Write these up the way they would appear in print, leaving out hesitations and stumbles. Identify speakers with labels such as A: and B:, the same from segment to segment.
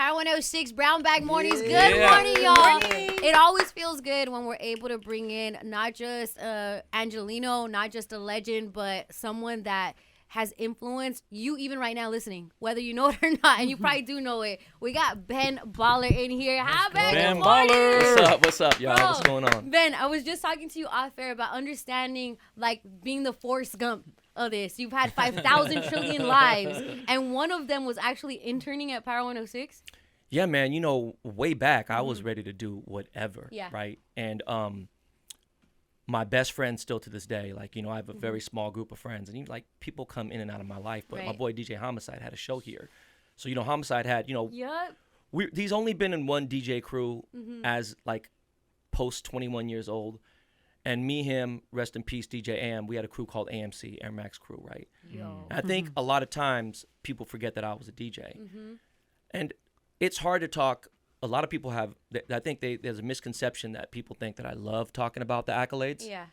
A: Power 106 Brown Bag Mornings. Good morning, y'all. It always feels good when we're able to bring in not just Angelino, not just a legend, but someone that has influenced you even right now listening, whether you know it or not, and you probably do know it. We got Ben Baller in here. Hi, Ben.
B: Ben Baller.
C: What's up, y'all?
A: Bro,
C: What's going on?
A: Ben, I was just talking to you off air about understanding, like, being the Forrest Gump of this. You've had 5,000 trillion lives, and one of them was actually interning at Power 106.
C: Yeah, man. You know, way back, I was ready to do whatever,
A: Yeah.
C: right? And my best friend still to this day, like, you know, I have a very small group of friends, and like people come in and out of my life. But my boy DJ Homicide had a show here, so you know, Homicide had, you know, he's only been in one DJ crew as like post 21 years old, and me, him, rest in peace, DJ Am. We had a crew called AMC, Air Max Crew, right? And I think a lot of times people forget that I was a DJ, and it's hard to talk. A lot of people have, I think there's a misconception that people think that I love talking about the accolades.
A: Yeah.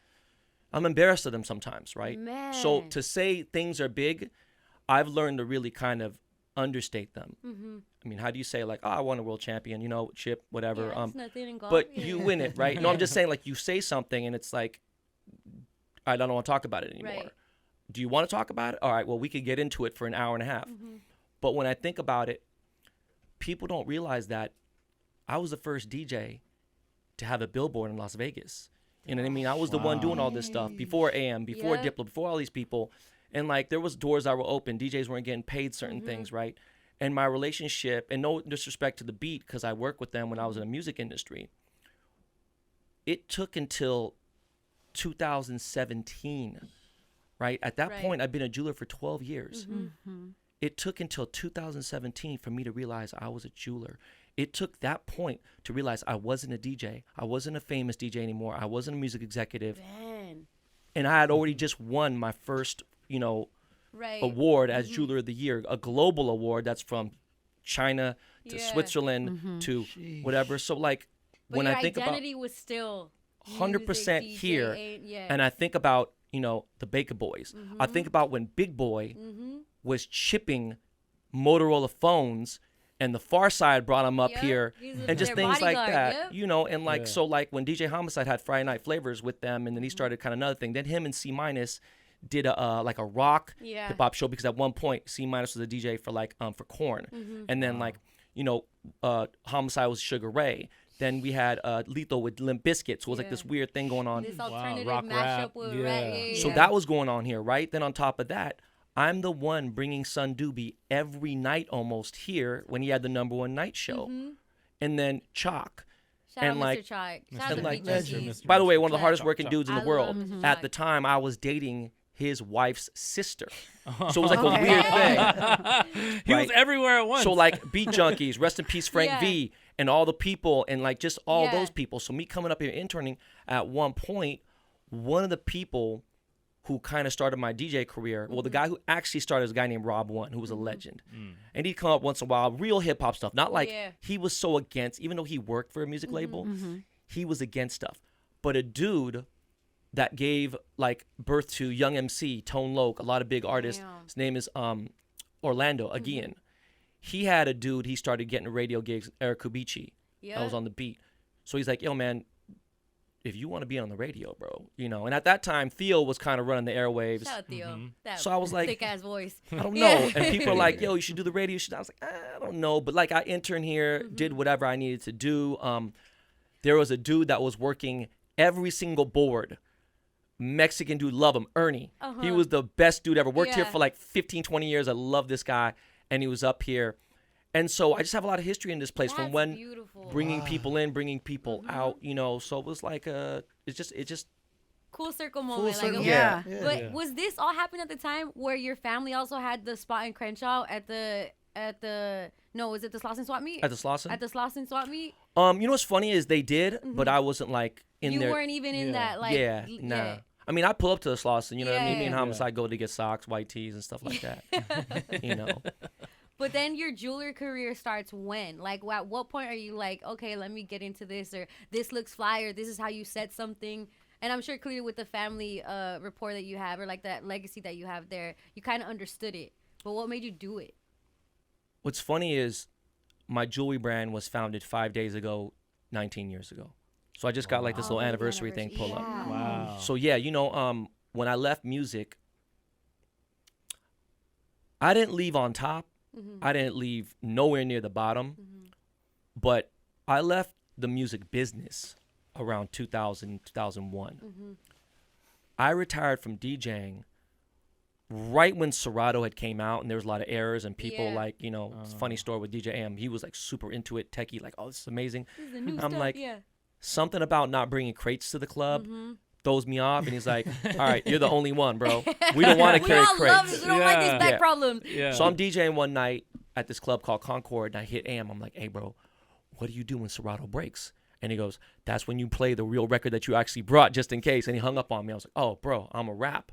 C: I'm embarrassed of them sometimes, right?
A: Man.
C: So to say things are big, I've learned to really kind of understate them. I mean, how do you say, like, oh, I won a world champion, you know, chip, whatever.
A: Yeah, it's nothing in golf.
C: But you win it, right? No, I'm just saying, like, you say something and it's like, I don't want to talk about it anymore.
A: Right.
C: Do you want to talk about it? All right, well, we could get into it for an hour and a half. But when I think about it, people don't realize that I was the first DJ to have a billboard in Las Vegas. You know what I mean? I was the one doing all this stuff before AM, before Diplo, before all these people. And like there was doors that were open. DJs weren't getting paid certain things, right? And my relationship, and no disrespect to the Beat, because I worked with them when I was in the music industry. It took until 2017, right? At that point, I'd been a jeweler for 12 years. It took until 2017 for me to realize I was a jeweler. It took that point to realize I wasn't a DJ. I wasn't a famous DJ anymore. I wasn't a music executive.
A: Man.
C: And I had already just won my first, you know, award as Jeweler of the Year, a global award that's from China to Switzerland to whatever. So like
A: But
C: when
A: your
C: I think about
A: identity was still
C: 100%
A: music,
C: here,
A: DJ,
C: and I think about, you know, the Baker Boys. I think about when Big Boy was chipping Motorola phones, and the Far Side brought him up here, and just things like that, you know, and like, so like when DJ Homicide had Friday Night Flavors with them, and then he started kind of another thing, then him and C- did a like a rock hip hop show, because at one point C- was a DJ for like for Korn, and then like, you know, Homicide was Sugar Ray. Then we had Lethal with Limp Bizkit, so it was like this weird thing going on.
A: This alternative
B: rock
A: mashup
B: rap.
A: with rap.
C: So that was going on here, right? Then on top of that, I'm the one bringing Son Doobie every night almost here when he had the #1 night show. And then Chalk.
A: Shout
C: and
A: out
C: like,
A: Mr. Chai. Shout out
C: and
A: to
C: like,
A: BGC.
C: by the way, one of the hardest
B: Chalk,
C: working
B: Chalk.
C: dudes in the
A: I
C: world.
A: love Mr.
C: At
A: Chalk.
C: the time, I was dating his wife's sister. So it was like a weird thing.
B: He was everywhere at once.
C: So like Beat Junkies, rest in peace Frank V, and all the people, and like just all those people. So me coming up here interning, at one point, one of the people who kind of started my DJ career, well, the guy who actually started was a guy named Rob One, who was a legend. And he'd come up once in a while, real hip hop stuff. Not like he was so against, even though he worked for a music label, he was against stuff. But a dude that gave like birth to Young MC, Tone Loc, a lot of big artists. His name is Orlando Aguian. He had a dude, he started getting radio gigs, Eric Kubici, that was on the Beat. So he's like, yo, man, if you want to be on the radio, bro, you know. And at that time, Theo was kind of running the airwaves.
A: Shout out Theo. That
C: So I was like,
A: thick ass voice.
C: I don't know. And people are like, yo, you should do the radio. I was like, I don't know. But like I interned here, did whatever I needed to do. There was a dude that was working every single board. Mexican dude, love him, Ernie. He was the best dude ever. Worked here for like 15, 20 years. I love this guy. And he was up here. And so I just have a lot of history in this place from when bringing people in, bringing people out, you know. So it was like it's just
A: cool circle moment.
C: circle,
A: Like,
C: yeah.
A: But was this all happening at the time where your family also had the spot in Crenshaw at the no, was it the Slauson Swap Meet?
C: At the Slauson?
A: At the Slauson Swap Meet?
C: You know what's funny is they did, but I wasn't like in there.
A: You weren't even in that, like.
C: Nah. I mean, I pull up to the Slauson, you know what I mean? Me and
A: Yeah.
C: Homicide go to get socks, white tees, and stuff like that. You know.
A: But then your jeweler career starts when? Like, at what point are you like, okay, let me get into this, or this looks fly, or this is how you set something? And I'm sure clearly with the family rapport that you have, or like that legacy that you have there, you kind of understood it. But what made you do it?
C: What's funny is my jewelry brand was founded 5 days ago, 19 years ago. So I just got like this little anniversary thing pull up.
B: Wow.
C: So yeah, when I left music, I didn't leave on top. I didn't leave nowhere near the bottom, but I left the music business around 2000, 2001. I retired from DJing right when Serato had came out, and there was a lot of errors, and people it's a funny story with DJ Am. He was like super into it, techie, like, oh, this is amazing.
A: This is the new
C: I'm
A: stuff,
C: like, something about not bringing crates to the club throws me off, and he's like, all right, you're the only one, bro. We don't want to carry crates.
A: We don't like this back problem.
B: Yeah.
C: So I'm DJing one night at this club called Concord, and I hit Am. I'm like, hey, bro, what do you do when Serato breaks? And he goes, that's when you play the real record that you actually brought, just in case. And he hung up on me. I was like, oh, bro, I'm a rap.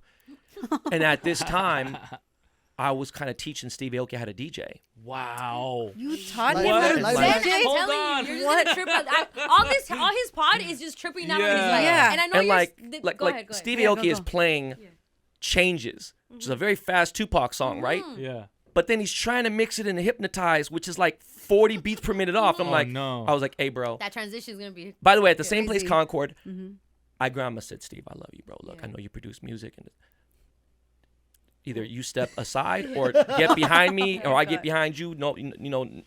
C: And at this time, I was kind of teaching Steve Aoki how to DJ.
B: Wow.
D: You taught him
B: What?
D: how to
C: Like-
D: DJ?
B: Hold on.
A: You're just gonna trip all his pod is just tripping out on his life.
D: Yeah.
A: And I know
C: And
A: you're go ahead.
C: Steve
D: Yeah,
C: Aoki
D: go,
C: is
D: go.
C: playing Changes, which is a very fast Tupac song, right?
B: Yeah.
C: But then he's trying to mix it in Hypnotize, which is like 40 beats per minute off. I'm like,
B: no.
C: I was like, hey, bro.
A: That transition is gonna be
C: By the way, at the same place,
D: Crazy.
C: Concord, I grandma said, Steve, I love you, bro. Look, I know you produce music, and either you step aside or get behind me, or I get behind you. No,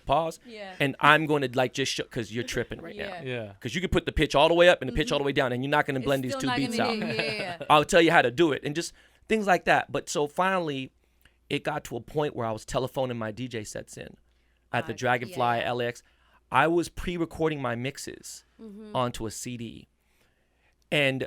C: pause.
A: Yeah.
C: And I'm going to like just because you're tripping right now.
B: Yeah.
C: Because you can put the pitch all the way up and the pitch all the way down, and you're not going to blend these two beats out.
A: Yeah.
C: I'll tell you how to do it, and just things like that. But so finally, it got to a point where I was telephoning my DJ sets in at the Dragonfly LAX. I was pre-recording my mixes onto a CD, and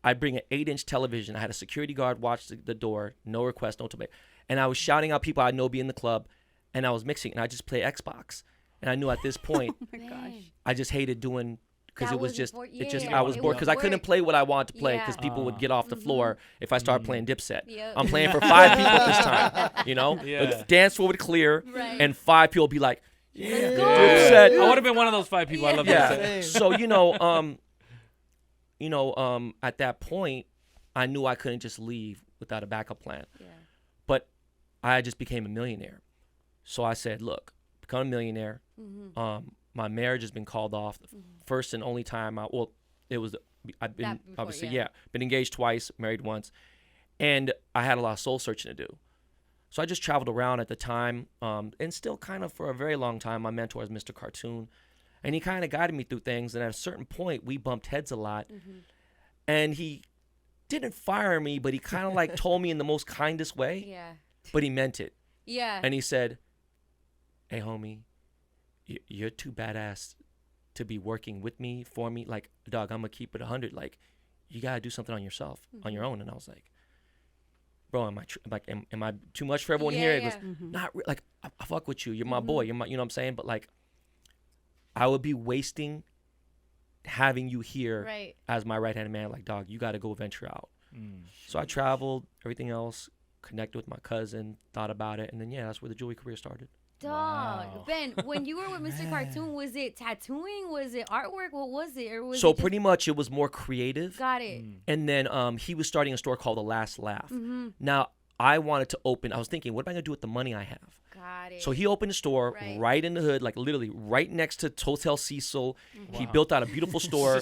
C: I bring an 8-inch television. I had a security guard watch the door, no request, no debate. And I was shouting out people I know be in the club, and I was mixing, and I just play Xbox. And I knew at this point,
D: Oh my gosh.
C: I just hated doing, because
A: That
C: it was
A: was
C: just,
A: before-
C: it just,
A: yeah,
C: I was
A: it
C: bored
A: was
C: because I couldn't
A: work.
C: play what I wanted to play because
A: Yeah.
C: people would get off the floor if I started playing Dipset.
A: Yep.
C: I'm playing for 5 people this time,
B: Yeah.
C: The dance floor would clear,
A: Right.
C: and 5 people would be like,
A: Let's go.
C: Dipset.
B: I would have been one of those 5 people. I love
C: Yeah.
B: that.
C: So at that point, I knew I couldn't just leave without a backup plan.
A: Yeah.
C: But I just became a millionaire. So I said, look, become a millionaire. My marriage has been called off. The first and only time I've been
A: That before,
C: obviously
A: yeah.
C: been engaged twice, married once, and I had a lot of soul searching to do. So I just traveled around at the time, and still kind of for a very long time. My mentor is Mr. Cartoon, and he kind of guided me through things. And at a certain point, we bumped heads a lot, and he didn't fire me, but he kind of like told me in the most kindest way,
A: Yeah.
C: but he meant it.
A: Yeah.
C: And he said, hey, homie, you're too badass to be working with me, for me. Like, dog, I'm going to keep it 100. Like, you got to do something on yourself, on your own. And I was like, bro, am I too much for everyone here? He goes, not like, I fuck with you. You're my boy. You're my, you know what I'm saying? But like, I would be wasting having you here
A: Right.
C: as my right-hand man. Like, dog, you got to go venture out. So I traveled, everything else, connected with my cousin, thought about it. And then, that's where the jewelry career started.
A: Dog.
B: Wow.
A: Ben, when you were with Mr. Cartoon, was it tattooing? Was it artwork? What was it? Or was
C: So
A: it just-
C: pretty much it was more creative.
A: Got it.
C: And then he was starting a store called The Last Laugh. Now, I wanted to open, I was thinking, what am I going to do with the money I have?
A: Got it.
C: So he opened a store
A: Right.
C: right in the hood, like literally right next to Hotel Cecil. He built out a beautiful store.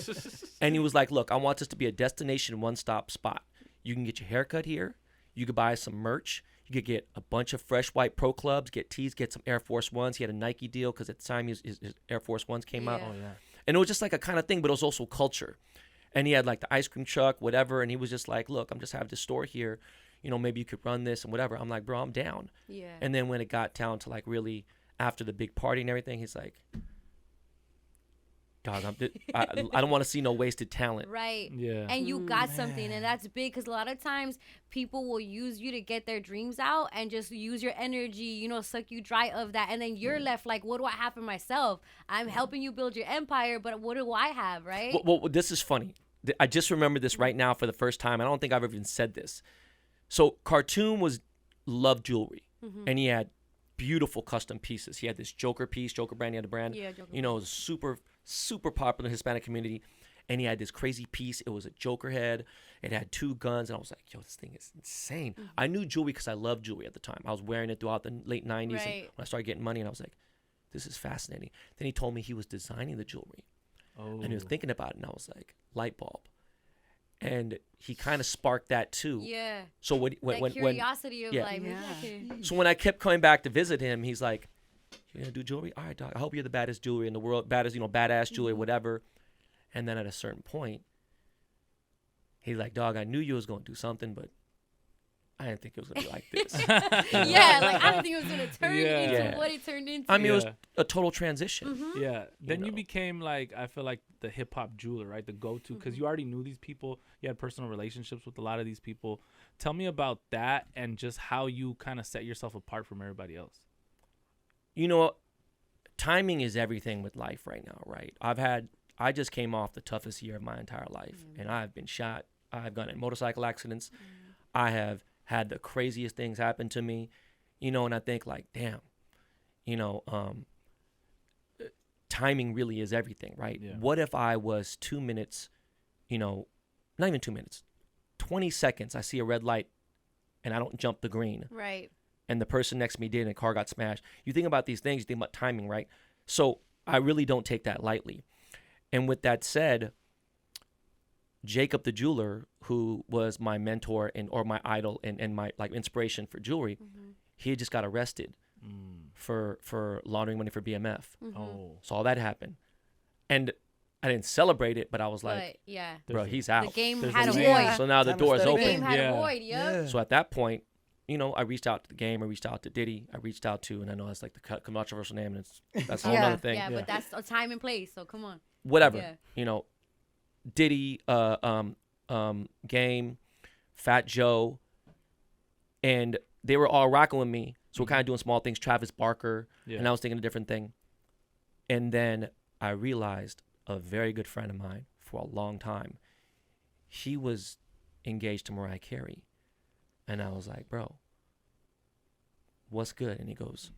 C: And he was like, look, I want this to be a destination one-stop spot. You can get your haircut here. You could buy some merch. You could get a bunch of fresh white Pro Clubs, get tees, get some Air Force Ones. He had a Nike deal because at the time his Air Force Ones came out.
A: Yeah.
B: Oh, yeah.
C: And it was just like a kind of thing, but it was also culture. And he had like the ice cream truck, whatever. And he was just like, look, I'm just have this store here. Maybe you could run this and whatever. I'm like, bro, I'm down.
A: Yeah.
C: And then when it got down to like really after the big party and everything, he's like, dog, I don't want to see no wasted talent.
A: Right.
B: Yeah.
A: And you got something, and that's big because a lot of times people will use you to get their dreams out and just use your energy, suck you dry of that. And then you're left like, what do I have for myself? I'm helping you build your empire, but what do I have, right?
C: Well, this is funny. I just remember this right now for the first time. I don't think I've ever even said this. So Cartoon loved jewelry, and he had beautiful custom pieces. He had this Joker piece, Joker brand. He had a brand.
A: Yeah, Joker
C: it was super popular in the Hispanic community. And he had this crazy piece. It was a Joker head. It had 2 guns. And I was like, yo, this thing is insane. I knew jewelry because I loved jewelry at the time. I was wearing it throughout the late 90s. And
A: Right.
C: when I started getting money, and I was like, this is fascinating. Then he told me he was designing the jewelry.
B: Oh.
C: And he was thinking about it, and I was like, light bulb. And he kind of sparked that too.
A: Yeah.
C: So when
A: curiosity of
C: yeah.
A: like, maybe
D: Yeah.
A: I could.
C: so when I kept coming back to visit him, he's like, "You're gonna do jewelry? All right, dog. I hope you're the baddest jewelry in the world, badass jewelry, whatever." And then at a certain point, he's like, "Dog, I knew you was gonna do something, but I didn't think it was gonna be like this."
A: Yeah, like I didn't think it was gonna turn
B: Yeah.
A: into
C: Yeah.
A: what it turned into.
C: I mean, it was
B: Yeah.
C: a total transition.
B: Yeah. Then you
C: know.
B: became like, I feel like the hip hop jeweler, right? The go-to, because you already knew these people. You had personal relationships with a lot of these people. Tell me about that and just how you kind of set yourself apart from everybody else.
C: You know, timing is everything with life right now, right? I just came off the toughest year of my entire life, and I've been shot. I've gotten in motorcycle accidents. I have had the craziest things happen to me, you know, and I think like, damn, you know, timing really is everything, right?
B: Yeah.
C: What if I was 2 minutes, you know, not even 2 minutes, 20 seconds, I see a red light and I don't jump the green,
A: Right.
C: and the person next to me did and the car got smashed. You think about these things, you think about timing, right? So I really don't take that lightly. And with that said, Jacob the jeweler, who was my mentor or my idol and my like inspiration for jewelry, he had just got arrested for laundering money for BMF.
B: Oh.
C: So all that happened. And I didn't celebrate it, but I was like,
A: But yeah,
C: bro, he's
A: the
C: out.
A: game
B: There's
A: had a
B: a
A: void.
B: limit.
C: So now the
D: Time to
C: door is
D: start
C: open.
A: The game had
B: Yeah.
A: a void. Yep.
C: So at that point, you know, I reached out to the game. I reached out to Diddy. I reached out to, and I know that's like the controversial name, and that's a whole
D: Yeah.
C: other thing.
A: Yeah, but that's a time and place. So come on.
C: Whatever.
A: Yeah.
C: You know, Diddy, Game, Fat Joe, and they were all rocking with me. So we're kind of doing small things. Travis Barker,
B: Yeah.
C: and I was thinking a different thing. And then I realized a very good friend of mine for a long time, he was engaged to Mariah Carey. And I was like, bro, what's good? And he goes,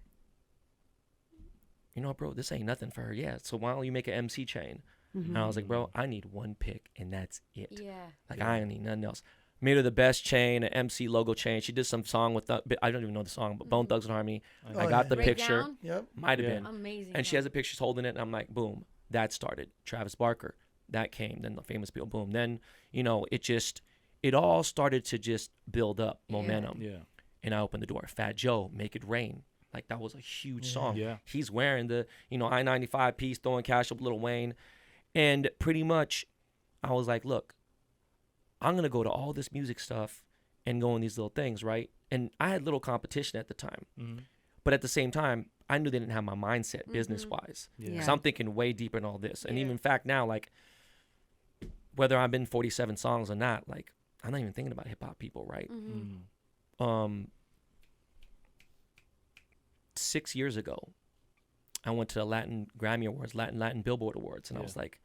C: you know, bro, this ain't nothing for her yet. So why don't you make an MC chain? And I was like, bro, I need one pick and that's it.
A: Yeah.
C: Like, I don't need nothing else. Made her the best chain, an MC logo chain. She did some song with, I don't even know the song, but Bone Thugs and Harmony. I got the picture.
A: Breakdown?
D: Yep.
C: Might have
B: Yeah.
C: been.
A: Amazing.
C: And she has a picture, she's holding it. And I'm like, boom, that started. Travis Barker, that came. Then the famous people, boom. Then, you know, it all started to just build up momentum.
B: Yeah.
C: And I opened the door. Fat Joe, Make It Rain. Like, that was a huge song.
B: Yeah.
C: He's wearing the, you know, I-95 piece, throwing cash up Lil Wayne. And pretty much, I was like, look, I'm going to go to all this music stuff and go in these little things, right? And I had little competition at the time. But at the same time, I knew they didn't have my mindset business-wise.
B: Yeah.
C: So I'm thinking way deeper in all this. And
A: Yeah.
C: even in fact now, like, whether I've been 47 songs or not, like, I'm not even thinking about hip-hop people, right? 6 years ago, I went to the Latin Grammy Awards, Latin Billboard Awards, and I was like,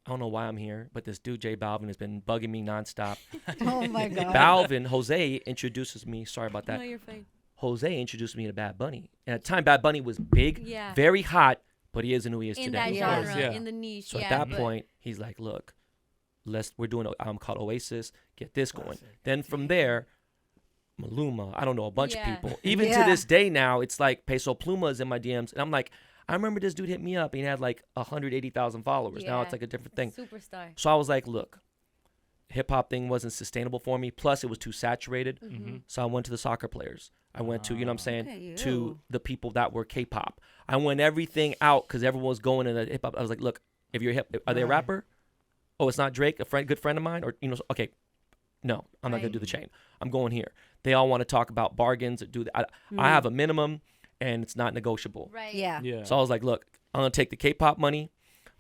C: I don't know why I'm here, but this dude, J Balvin, has been bugging me nonstop.
D: Oh my God.
C: Balvin, Jose introduces me, sorry about that.
A: No, you're fine.
C: Jose introduced me to Bad Bunny. And at the time, Bad Bunny was big,
A: Yeah.
C: very hot, but he isn't who he is
A: In
C: today.
A: that
D: Yeah.
A: genre,
B: Yeah.
A: in the niche.
C: So
A: yeah,
C: at that
A: but-
C: point, he's like, look, we're doing an album called Oasis, get this going. Then from there, Maluma, I don't know, a bunch of
A: Yeah.
C: people. Even to this day now, it's like Peso Pluma is in my DMs. And I'm like, I remember this dude hit me up and he had like 180,000 followers. Now
A: Yeah.
C: it's like a different thing.
A: Superstar.
C: So I was like, look, hip hop thing wasn't sustainable for me. Plus, it was too saturated. So I went to the soccer players. I went to, you know what I'm saying,
D: Look at you.
C: to the people that were K-pop. I went everything out because everyone was going into hip hop. I was like, look, if you're hip, are they a rapper? Oh, it's not Drake, good friend of mine, or you know, okay, no, I'm not gonna do the chain. I'm going here. They all want to talk about bargains or do that. I have a minimum, and it's not negotiable.
A: Right.
D: Yeah.
B: Yeah.
C: So I was like, look, I'm gonna take the K-pop money.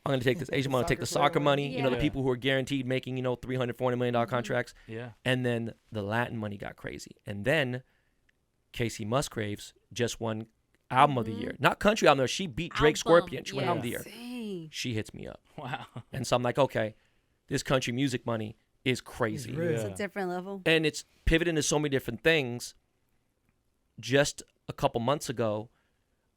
C: I'm gonna take this Asian money. I'm gonna take the soccer money. You know, the
A: Yeah.
C: people who are guaranteed making, you know, $300, $400 million contracts.
B: Yeah.
C: And then the Latin money got crazy. And then Casey Musgraves just won album of the year. Not country album. She beat Drake
A: Album,
C: Scorpion. She won
A: yeah.
C: album of the year.
D: Dang.
C: She hits me up.
B: Wow.
C: And so I'm like, okay, this country music money is crazy.
D: It's
B: Yeah.
D: a different level.
C: And it's pivoting to so many different things. Just a couple months ago,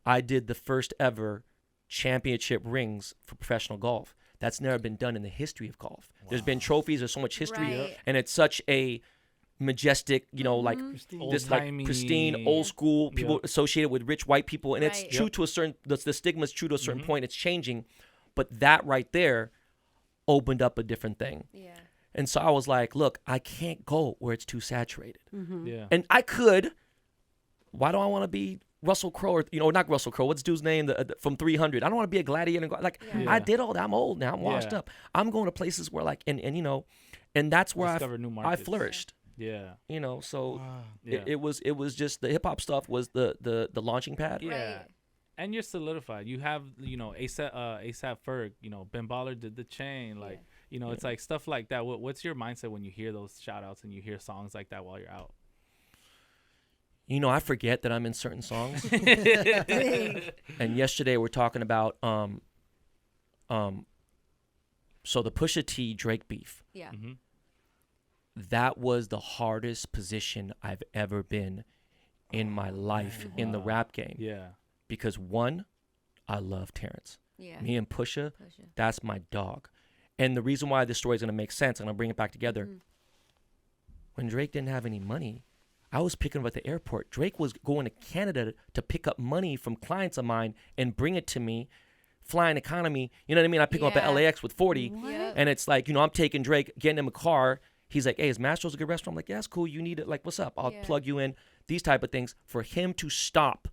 C: I did the first ever championship rings for professional golf. That's never been done in the history of golf. There's been trophies, there's so much history,
A: Right.
C: and it's such a majestic, like this like pristine, old school people associated with rich white people, and it's true to a certain the stigma is true to a certain point. It's changing, but that right there opened up a different thing. Yeah. And so I was like, look, I can't go where it's too saturated. Yeah. And I could. Why do I want to be Russell Crowe, or not Russell Crowe? What's dude's name from 300? I don't want to be a gladiator. I did all that. I'm old now. I'm washed up. I'm going to places where and that's where I flourished. Yeah. So it was just the hip hop stuff was the launching pad.
B: Yeah. Right. And you're solidified. You have, ASAP Ferg, Ben Baller did the chain. It's like stuff like that. What's your mindset when you hear those shout outs and you hear songs like that while you're out?
C: I forget that I'm in certain songs. And yesterday we're talking about so the Pusha T Drake beef. Yeah. Mm-hmm. That was the hardest position I've ever been in my life in the rap game. Yeah. Because one, I love Terrence. Yeah. Me and Pusha, that's my dog. And the reason why this story is going to make sense, and I'll bring it back together. When Drake didn't have any money, I was picking him at the airport. Drake was going to Canada to pick up money from clients of mine and bring it to me, flying economy. You know what I mean? I pick him up at LAX with 40. And it's like, I'm taking Drake, getting him a car. He's like, hey, is Mastro's a good restaurant? I'm like, yeah, that's cool. You need it. Like, what's up? I'll plug you in. These type of things. For him to stop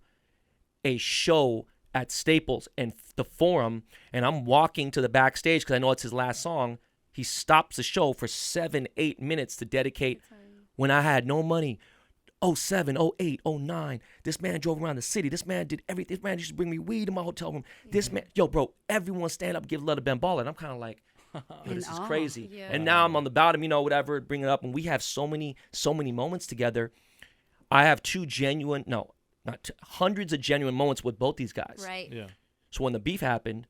C: a show at Staples and the Forum, and I'm walking to the backstage because I know it's his last song. He stops the show for 7-8 minutes to dedicate when I had no money. 07, 08, 09. This man drove around the city. This man did everything. This man used to bring me weed in my hotel room. This man, bro, everyone stand up, give love to Ben Baller. And I'm kind of like, this is crazy. Yeah. And now I'm on the bottom, whatever, bring it up. And we have so many moments together. I have hundreds of genuine moments with both these guys. Right. Yeah. So when the beef happened,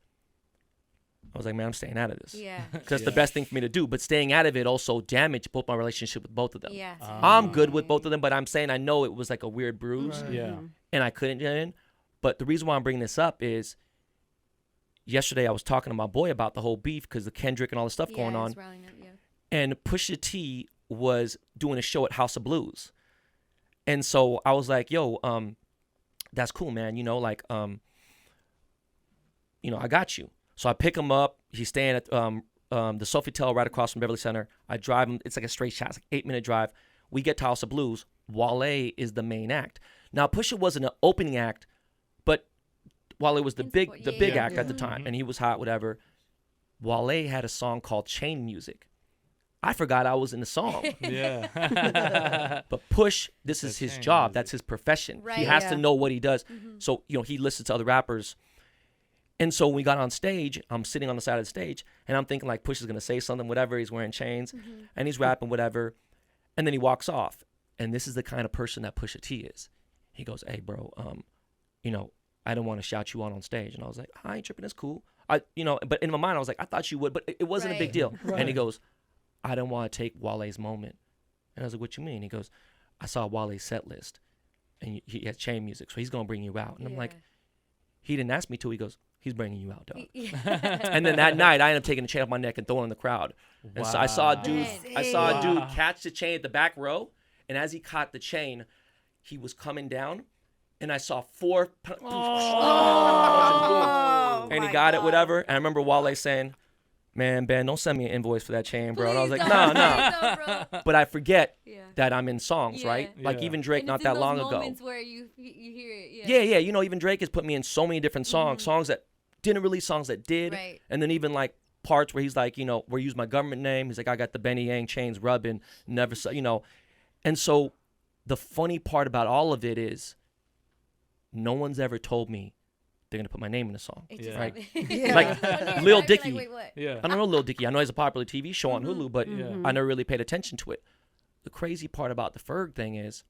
C: I was like, man, I'm staying out of this. Yeah. Because that's the best thing for me to do. But staying out of it also damaged both my relationship with both of them. Yeah. I'm good with both of them, but I'm saying I know it was like a weird bruise. Right. Yeah. And I couldn't get in. But the reason why I'm bringing this up is yesterday I was talking to my boy about the whole beef because of Kendrick and all the stuff going on. And Pusha T was doing a show at House of Blues. And so I was like, yo, that's cool, man. I got you. So I pick him up. He's staying at the Sofitel right across from Beverly Center. I drive him. It's like a straight shot. It's like 8-minute drive. We get to House of Blues. Wale is the main act. Now, Pusha wasn't an opening act, but Wale was the big act at the time, and he was hot, whatever. Wale had a song called Chain Music. I forgot I was in the song. Yeah. But Push, this is his job. Music. That's his profession. Right, he has to know what he does. Mm-hmm. So, he listens to other rappers. And so when we got on stage, I'm sitting on the side of the stage, and I'm thinking like Push is going to say something, whatever. He's wearing chains, and he's rapping, whatever. And then he walks off. And this is the kind of person that Pusha T is. He goes, hey, bro, I don't want to shout you out on stage. And I was like, I ain't tripping. It's cool. But in my mind, I was like, I thought you would, but it wasn't a big deal. Right. And he goes, I don't want to take Wale's moment. And I was like, what you mean? He goes, I saw Wale's set list, and he has chain music, so he's going to bring you out. And I'm like, he didn't ask me to. He goes, he's bringing you out, dog. And then that night, I ended up taking the chain off my neck and throwing it in the crowd. Wow. And so I saw a dude catch the chain at the back row, and as he caught the chain, he was coming down, and I saw 4 and he got it, whatever. And I remember Wale saying, man, Ben, don't send me an invoice for that chain, bro. And I was like, no. But I forget that I'm in songs, right? Yeah. Like even Drake, not that long ago.
A: Moments where you hear it.
C: Yeah. Even Drake has put me in so many different songs, songs that didn't release, songs that did, and then even like parts where he's like, where he used my government name. He's like, I got the Benny Yang chains rubbing, never, and so the funny part about all of it is, no one's ever told me they're going to put my name in the song, right? Like Lil Dicky. Like, I don't know Lil Dicky. I know he's a popular TV show on Hulu, but I never really paid attention to it. The crazy part about the Ferg thing is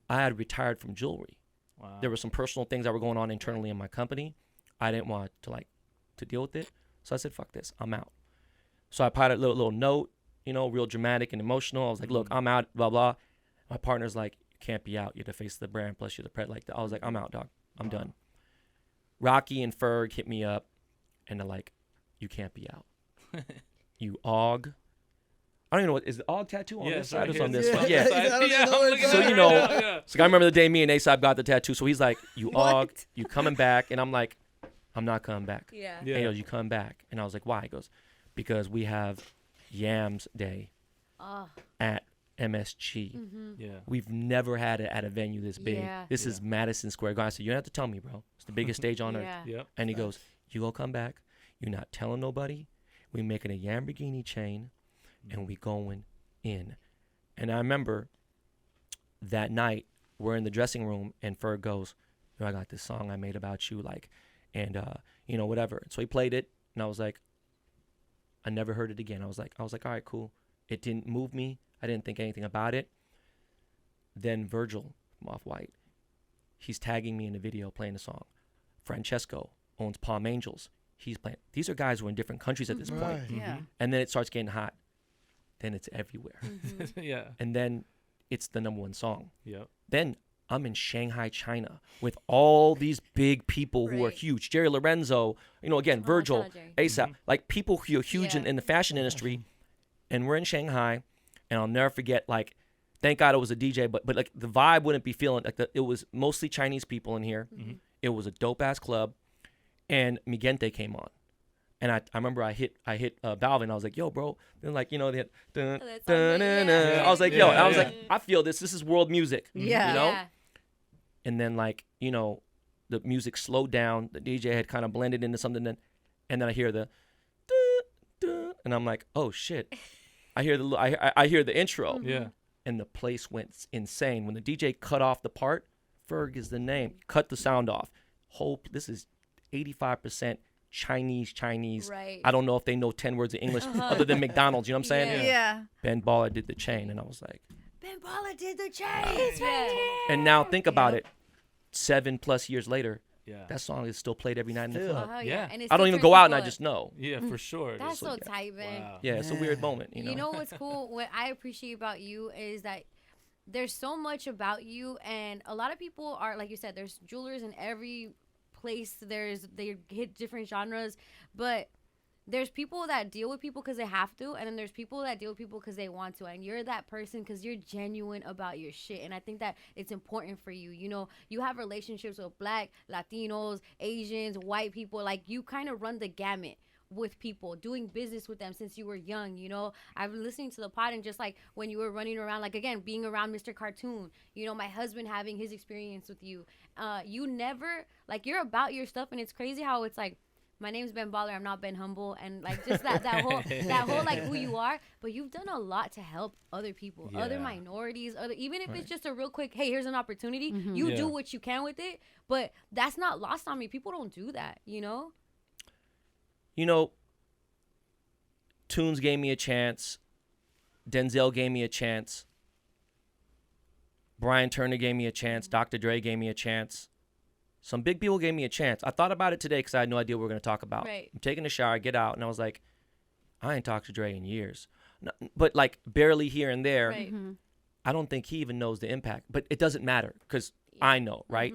C: I had retired from jewelry. Wow. There were some personal things that were going on internally in my company. I didn't want to deal with it. So I said, fuck this. I'm out. So I put a little note, real dramatic and emotional. I was like, look, I'm out, blah, blah. My partner's like, you can't be out. You're the face of the brand. Plus you're the pret. Like that. I was like, I'm out, dog. I'm done. Rocky and Ferg hit me up, and they're like, you can't be out. You og. I don't even know what is the Og tattoo on this side or on this
B: yeah.
C: one. Yeah.
B: Yeah.
C: So you know, so I remember the day me and Aesop got the tattoo. So he's like, "You Og, you coming back?" And I'm like, "I'm not coming back."
A: Yeah.
C: And he goes, "You coming back?" And I was like, "Why?" He goes, "Because we have Yams Day at MSG.
B: Yeah.
C: We've never had it at a venue this big.
A: Yeah.
C: This is Madison Square Garden." I said, "You don't have to tell me, bro. It's the biggest stage on earth."
B: Yep.
C: And he goes, "You gonna come back? You're not telling nobody. We making a Lamborghini chain, and we going in." And I remember that night we're in the dressing room, and Ferg goes, "Yo, I got this song I made about you, like, and you know, whatever." So he played it, and I was like, I never heard it again. I was like, all right, cool. It didn't move me. I didn't think anything about it. Then Virgil from Off-White, he's tagging me in the video playing the song. Francesco owns Palm Angels. He's playing. These are guys who are in different countries at this point.
A: Yeah.
C: And then it starts getting hot. Then it's everywhere.
B: Yeah.
C: And then it's the number 1 song.
B: Yep.
C: Then I'm in Shanghai, China with all these big people who are
A: Right.
C: huge. Jerry Lorenzo, you know, again, Virgil,
A: shout out Jerry.
C: ASAP, like people who are huge
A: Yeah.
C: in the fashion industry. And we're in Shanghai, and I'll never forget, like, thank God it was a DJ, but like the vibe wouldn't be feeling, like it was mostly Chinese people in here. It was a dope-ass club, and Migente came on. And I remember I hit Balvin. I was like, "Yo, bro." Then like, you know, they had dun,
A: that's
C: dun, dun,
A: something,
C: dun.
A: yeah.
C: I was like, "Yo," and I was
B: Yeah.
C: like, "I feel this. This is world music."
D: Yeah.
C: You know?
A: Yeah.
C: And then like, you know, the music slowed down. The DJ had kind of blended into something, and then I hear the dun, dun, and I'm like, "Oh shit." I hear the intro.
B: Yeah.
C: And the place went insane. When the DJ cut off the part, Ferg is the name. Cut the sound off. This is 85% Chinese.
A: Right.
C: I don't know if they know 10 words of English other than McDonald's. You know what I'm saying?
D: Yeah.
C: Ben Baller did the chain, and I was like,
A: Ben Paula did the change. Yeah.
C: and now think about it. 7+ years later,
B: Yeah.
C: that song is still played every night in the
D: Still.
C: club.
A: Oh,
B: Yeah.
A: And it's
C: I don't even
A: still
C: go out and I
A: people-
C: just know.
B: Yeah, for sure.
A: That's so
C: yeah.
A: tight, man.
B: Wow.
C: Yeah, it's a weird moment, you know.
A: You know what's cool? What I appreciate about you is that there's so much about you, and a lot of people are, like you said, there's jewelers in every place. They hit different genres, but there's people that deal with people because they have to, and then there's people that deal with people because they want to, and you're that person because you're genuine about your shit. And I think that it's important for you. You know, you have relationships with Black, Latinos, Asians, white people. Like, you kind of run the gamut with people, doing business with them since you were young. You know, I've been listening to the pod, and just like when you were running around, like, again, being around Mr. Cartoon, you know, my husband having his experience with you, you never, like, you're about your stuff. And it's crazy how it's like, my name's Ben Baller, I'm not Ben Humble, and like just that whole like who you are. But you've done a lot to help other people, other
B: Yeah.
A: minorities, even if it's just a real quick, hey, here's an opportunity.
D: Mm-hmm.
A: You
B: Yeah.
A: do what you can with it, but that's not lost on me. People don't do that, you know.
C: You know, Tunes gave me a chance. Denzel gave me a chance. Brian Turner gave me a chance. Dr. Dre gave me a chance. Some big people gave me a chance. I thought about it today because I had no idea what we were going to talk about.
A: Right.
C: I'm taking a shower, get out, and I was like, I ain't talked to Dre in years. No, but like barely here and there.
A: Right.
C: I don't think he even knows the impact. But it doesn't matter because I know, right?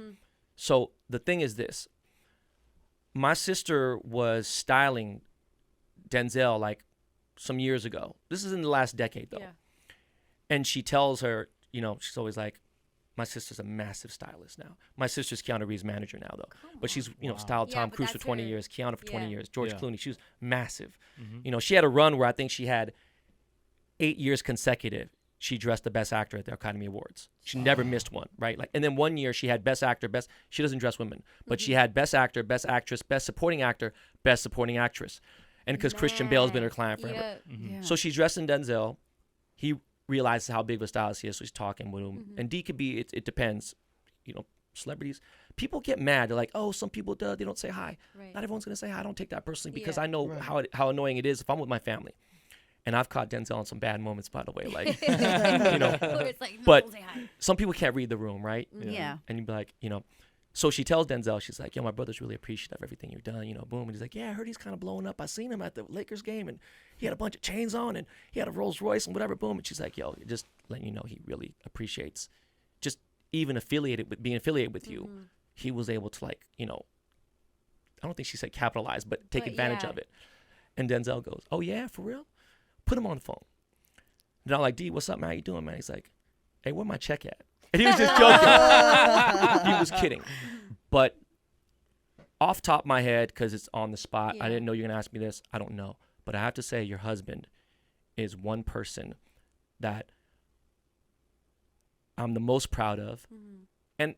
C: So the thing is this. My sister was styling Denzel like some years ago. This is in the last decade, though.
A: Yeah.
C: And she tells her, you know, she's always like, my sister's a massive stylist now. My sister's Keanu Reeves' manager now, though. But she's, you know, styled
A: Yeah,
C: Tom
A: but
C: Cruise for
A: that's
C: 20
A: her.
C: years, Keanu for 20
A: Yeah.
C: years, George
B: Yeah.
C: Clooney. She was massive. You know, she had a run where I think she had 8 years consecutive. She dressed the best actor at the Academy Awards. She never missed one, right? Like, and then one year she had best actor, she doesn't dress women, but she had best actor, best actress, best supporting actor, best supporting actress. And because Christian Bale's been her client forever.
A: Yeah.
C: So she's dressed in Denzel. He realizes how big of a stylist he is, so he's talking with him. And D could be, it depends. You know, celebrities, people get mad. They're like, oh, some people they don't say hi.
A: Right.
C: Not everyone's going to say hi. I don't take that personally because
A: Yeah.
C: I know how annoying it is if I'm with my family. And I've caught Denzel in some bad moments, by the way. Like, you know,
A: But it's like, no,
C: but
A: don't say hi.
C: some people can't read the room, right?
D: Yeah.
C: And you'd be like, you know, so she tells Denzel, she's like, yo, my brother's really appreciative of everything you've done, you know, boom. And he's like, yeah, I heard he's kind of blowing up. I seen him at the Lakers game and he had a bunch of chains on and he had a Rolls Royce and whatever, boom. And she's like, yo, just letting you know he really appreciates just even being affiliated with you. He was able to, like, you know, I don't think she said capitalize, but take
A: But
C: advantage
A: yeah.
C: of it. And Denzel goes, oh yeah, for real? Put him on the phone. And I'm like, D, what's up, man? How you doing, man? He's like, hey, where my check at? And he was just joking. He was kidding. But off top of my head, because it's on the spot, I didn't know you're going to ask me this. I don't know. But I have to say your husband is one person that I'm the most proud of. And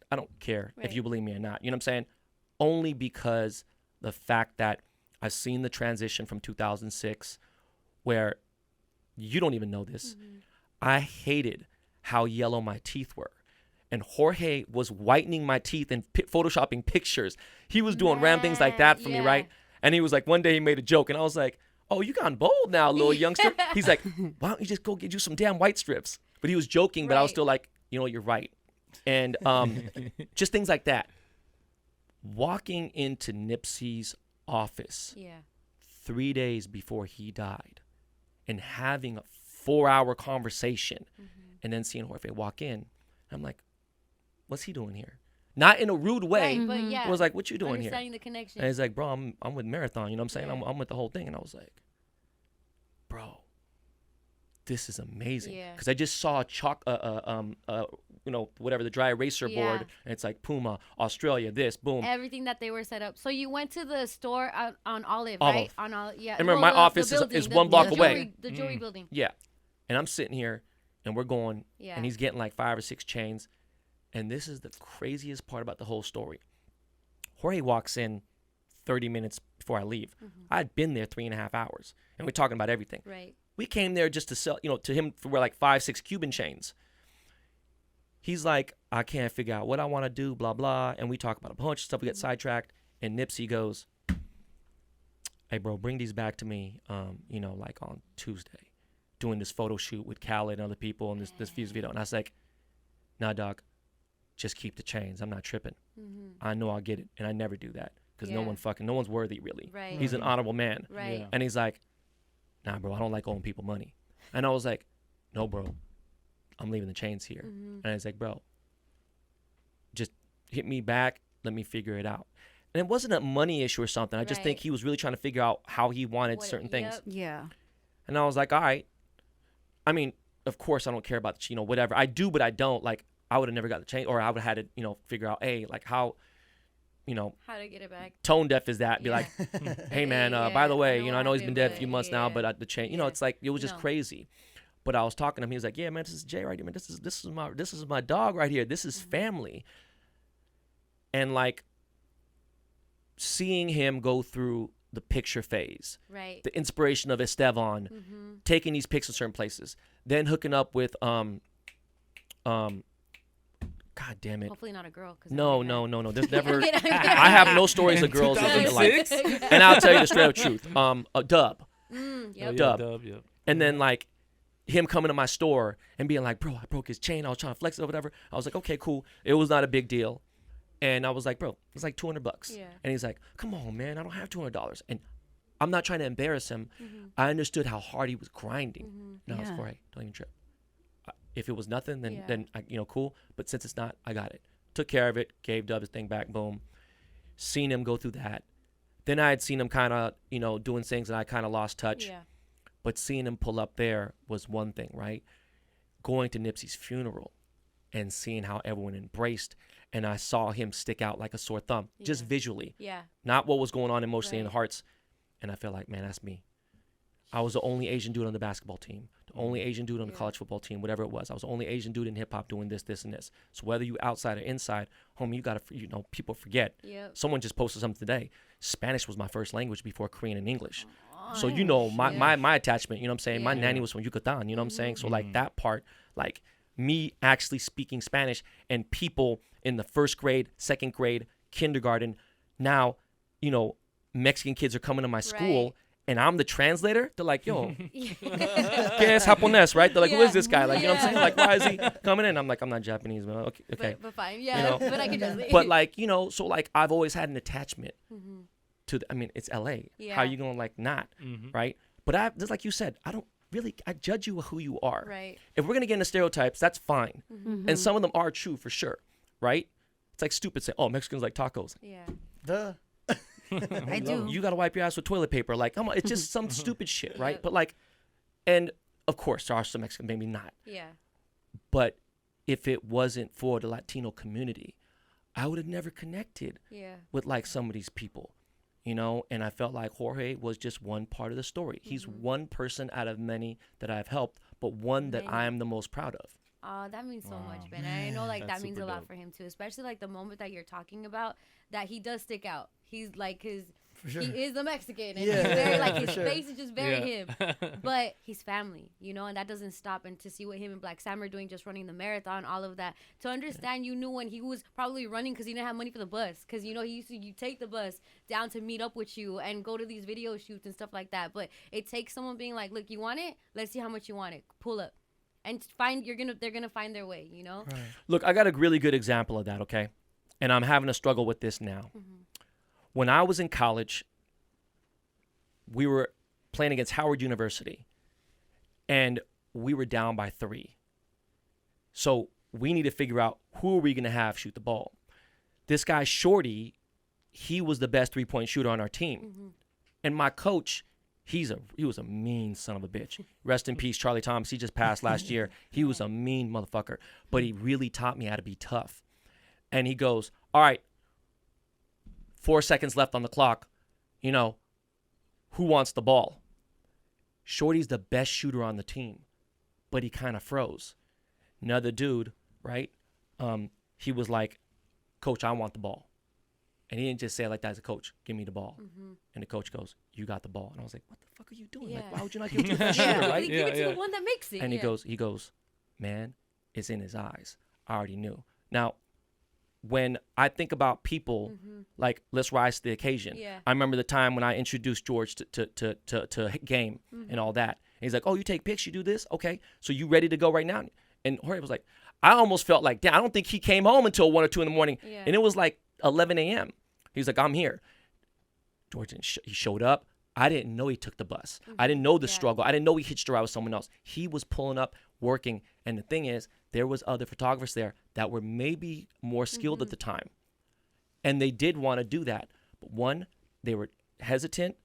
C: I don't care if you believe me or not. You know what I'm saying? Only because the fact that I've seen the transition from 2006 where you don't even know this. I hated how yellow my teeth were. And Jorge was whitening my teeth and photoshopping pictures. He was doing random things like that for me, right? And he was like, one day he made a joke and I was like, oh, you gone bold now, little youngster. He's like, why don't you just go get you some damn white strips? But he was joking, but I was still like, you know, you're right. And just things like that. Walking into Nipsey's office 3 days before he died and having a 4-hour conversation and then seeing Jorge walk in, I'm like, what's he doing here? Not in a rude way.
A: Right, but
C: I was like, what you doing here?
A: Understanding the connection.
C: And he's like, bro, I'm with Marathon. You know what I'm saying? I'm with the whole thing. And I was like, bro, this is amazing. Because I just saw you know, whatever, the dry eraser board. And it's like Puma, Australia, this, boom.
A: Everything that they were set up. So you went to the store on Olive, right? On Olive,
C: And remember, my office is 1 block away.
A: The jewelry building.
C: Yeah. And I'm sitting here and we're going and he's getting like 5 or 6 chains. And this is the craziest part about the whole story. Jorge walks in 30 minutes before I leave. I'd been there 3.5 hours and we're talking about everything.
A: Right.
C: We came there just to sell, you know, to him for like 5, 6 Cuban chains. He's like, I can't figure out what I want to do, blah, blah. And we talk about a bunch of stuff. We get sidetracked. And Nipsey goes, hey, bro, bring these back to me, you know, like on Tuesday, doing this photo shoot with Khaled and other people and this Fuse video. And I was like, nah, dog, just keep the chains. I'm not tripping. I know I'll get it. And I never do that because no one's worthy, really. Right. He's an honorable man.
A: Right.
C: And he's like, nah, bro, I don't like owing people money. And I was like, no, bro, I'm leaving the chains here. And he's like, bro, just hit me back. Let me figure it out. And it wasn't a money issue or something. I just think he was really trying to figure out how he wanted certain things.
A: Yeah.
C: And I was like, all right. I mean, of course, I don't care about the, you know, whatever. I do, but I don't. Like, I would have never got the chain, or I would have had to, you know, figure out, hey, like how, you know,
A: how to get it back.
C: Tone deaf is that? Be like, hey, man, by the way, you know, I know he's been dead a few months now, but the chain, you know, it's like, it was just crazy. But I was talking to him. He was like, yeah, man, this is Jay right here, man. This is my dog right here. This is family. And like seeing him go through the picture phase, right? The inspiration of Estevan, taking these pics in certain places, then hooking up with God damn it.
A: Hopefully not a girl.
C: No. There's never. I have no stories of girls in life. And I'll tell you the straight up truth. A Dub. Dub. Yep. And then like him coming to my store and being like, bro, I broke his chain. I was trying to flex it or whatever. I was like, okay, cool. It was not a big deal. And I was like, bro, it's like $200. Yeah. And he's like, come on, man, I don't have $200. And I'm not trying to embarrass him. I understood how hard he was grinding. And I was like, all right, don't even trip. If it was nothing, then you know, cool. But since it's not, I got it. Took care of it. Gave Dub his thing back. Boom. Seen him go through that. Then I had seen him kind of, you know, doing things, and I kind of lost touch. Yeah. But seeing him pull up there was one thing, right? Going to Nipsey's funeral and seeing how everyone embraced, and I saw him stick out like a sore thumb, just visually. Yeah. Not what was going on emotionally in the hearts. And I felt like, man, that's me. I was the only Asian dude on the basketball team, the only Asian dude on the college football team, whatever it was. I was the only Asian dude in hip hop doing this, and this. So whether you outside or inside, homie, you gotta, you know, people forget. Yep. Someone just posted something today. Spanish was my first language before Korean and English. So you know my attachment. You know what I'm saying? My nanny was from Yucatan. You know what I'm saying? So like that part, like me actually speaking Spanish, and people in the first grade, second grade, kindergarten, now, you know, Mexican kids are coming to my school. And I'm the translator. They're like, yo, ¿qué es japonés, right? They're like, who is this guy? Like, you know what I'm saying? Like, why is he coming in? I'm like, I'm not Japanese, man. Okay.
A: But fine, yeah.
C: You know?
A: But I can just.
C: But like, you know, so like, I've always had an attachment to. I mean, it's LA. Yeah. How are you gonna like not, right? But just like you said, I judge you who you are. Right. If we're gonna get into stereotypes, that's fine, and some of them are true for sure, right? It's like stupid saying, oh, Mexicans like tacos. Yeah. I do. You got to wipe your ass with toilet paper. Like, it's just some stupid shit, right? But like, and of course, there are some Mexicans, maybe not.
A: Yeah.
C: But if it wasn't for the Latino community, I would have never connected with like some of these people, you know? And I felt like Jorge was just one part of the story. He's one person out of many that I've helped, but one that I am the most proud of.
A: Oh, that means so much, Ben. And I know like that means a lot for him too, especially like the moment that you're talking about, that he does stick out. He's like he is a Mexican, and he's very like his face is just very him. But he's family, you know, and that doesn't stop. And to see what him and Black Sam are doing, just running the marathon, all of that, to understand, you knew when he was probably running because he didn't have money for the bus, because you know he used to you take the bus down to meet up with you and go to these video shoots and stuff like that. But it takes someone being like, look, you want it? Let's see how much you want it. Pull up. And they're gonna find their way, you know.
C: Right. Look, I got a really good example of that, okay? And I'm having a struggle with this now. When I was in college, we were playing against Howard University, and we were down by 3. So we need to figure out who are we gonna have shoot the ball. This guy Shorty, he was the best 3-point shooter on our team, and my coach. He was a mean son of a bitch. Rest in peace, Charlie Thomas. He just passed last year. He was a mean motherfucker, but he really taught me how to be tough. And he goes, all right, 4 seconds left on the clock. You know, who wants the ball? Shorty's the best shooter on the team, but he kind of froze. Another dude, right? He was like, Coach, I want the ball. And he didn't just say it like that as a coach, give me the ball. And the coach goes, you got the ball. And I was like, what the fuck are you doing? Like, why would you not give it to the best shooter, right?
A: Give it to the one that makes it.
C: And he goes, man, it's in his eyes. I already knew. Now, when I think about people, like, let's rise to the occasion. I remember the time when I introduced George to game and all that. And he's like, oh, you take pics, you do this? Okay, so you ready to go right now? And Jorge was like, I almost felt like, damn, I don't think he came home until 1 or 2 in the morning. And it was like 11 a.m. He was like, I'm here. George, he showed up. I didn't know he took the bus. I didn't know the struggle. I didn't know he hitched a ride with someone else. He was pulling up, working. And the thing is, there was other photographers there that were maybe more skilled at the time. And they did want to do that. But one, they were hesitant.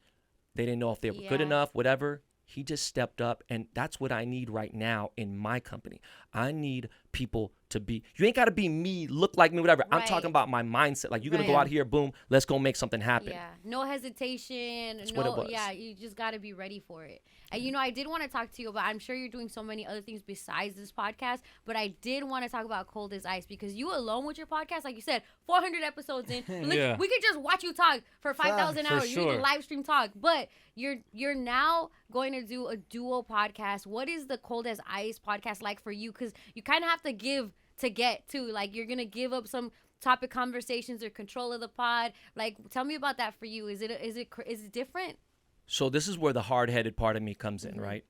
C: They didn't know if they were good enough, whatever. He just stepped up. And that's what I need right now in my company. I need people to be, you ain't got to be me, look like me, whatever. I'm talking about my mindset. Like, you're going to go out here, boom, let's go make something happen.
A: Yeah, no hesitation.
C: That's what it was.
A: Yeah, you just got to be ready for it. And, you know, I did want to talk to you about, I'm sure you're doing so many other things besides this podcast, but I did want to talk about Cold as Ice, because you alone with your podcast, like you said, 400 episodes in, we could just watch you talk for 5,000 hours. You can live stream talk, but you're now going to do a duo podcast. What is the Cold as Ice podcast like for you? Because you kind of have to give to get too. Like, you're gonna give up some topic conversations or control of the pod. Like, tell me about that for you. Is it different?
C: So this is where the hard-headed part of me comes in, right?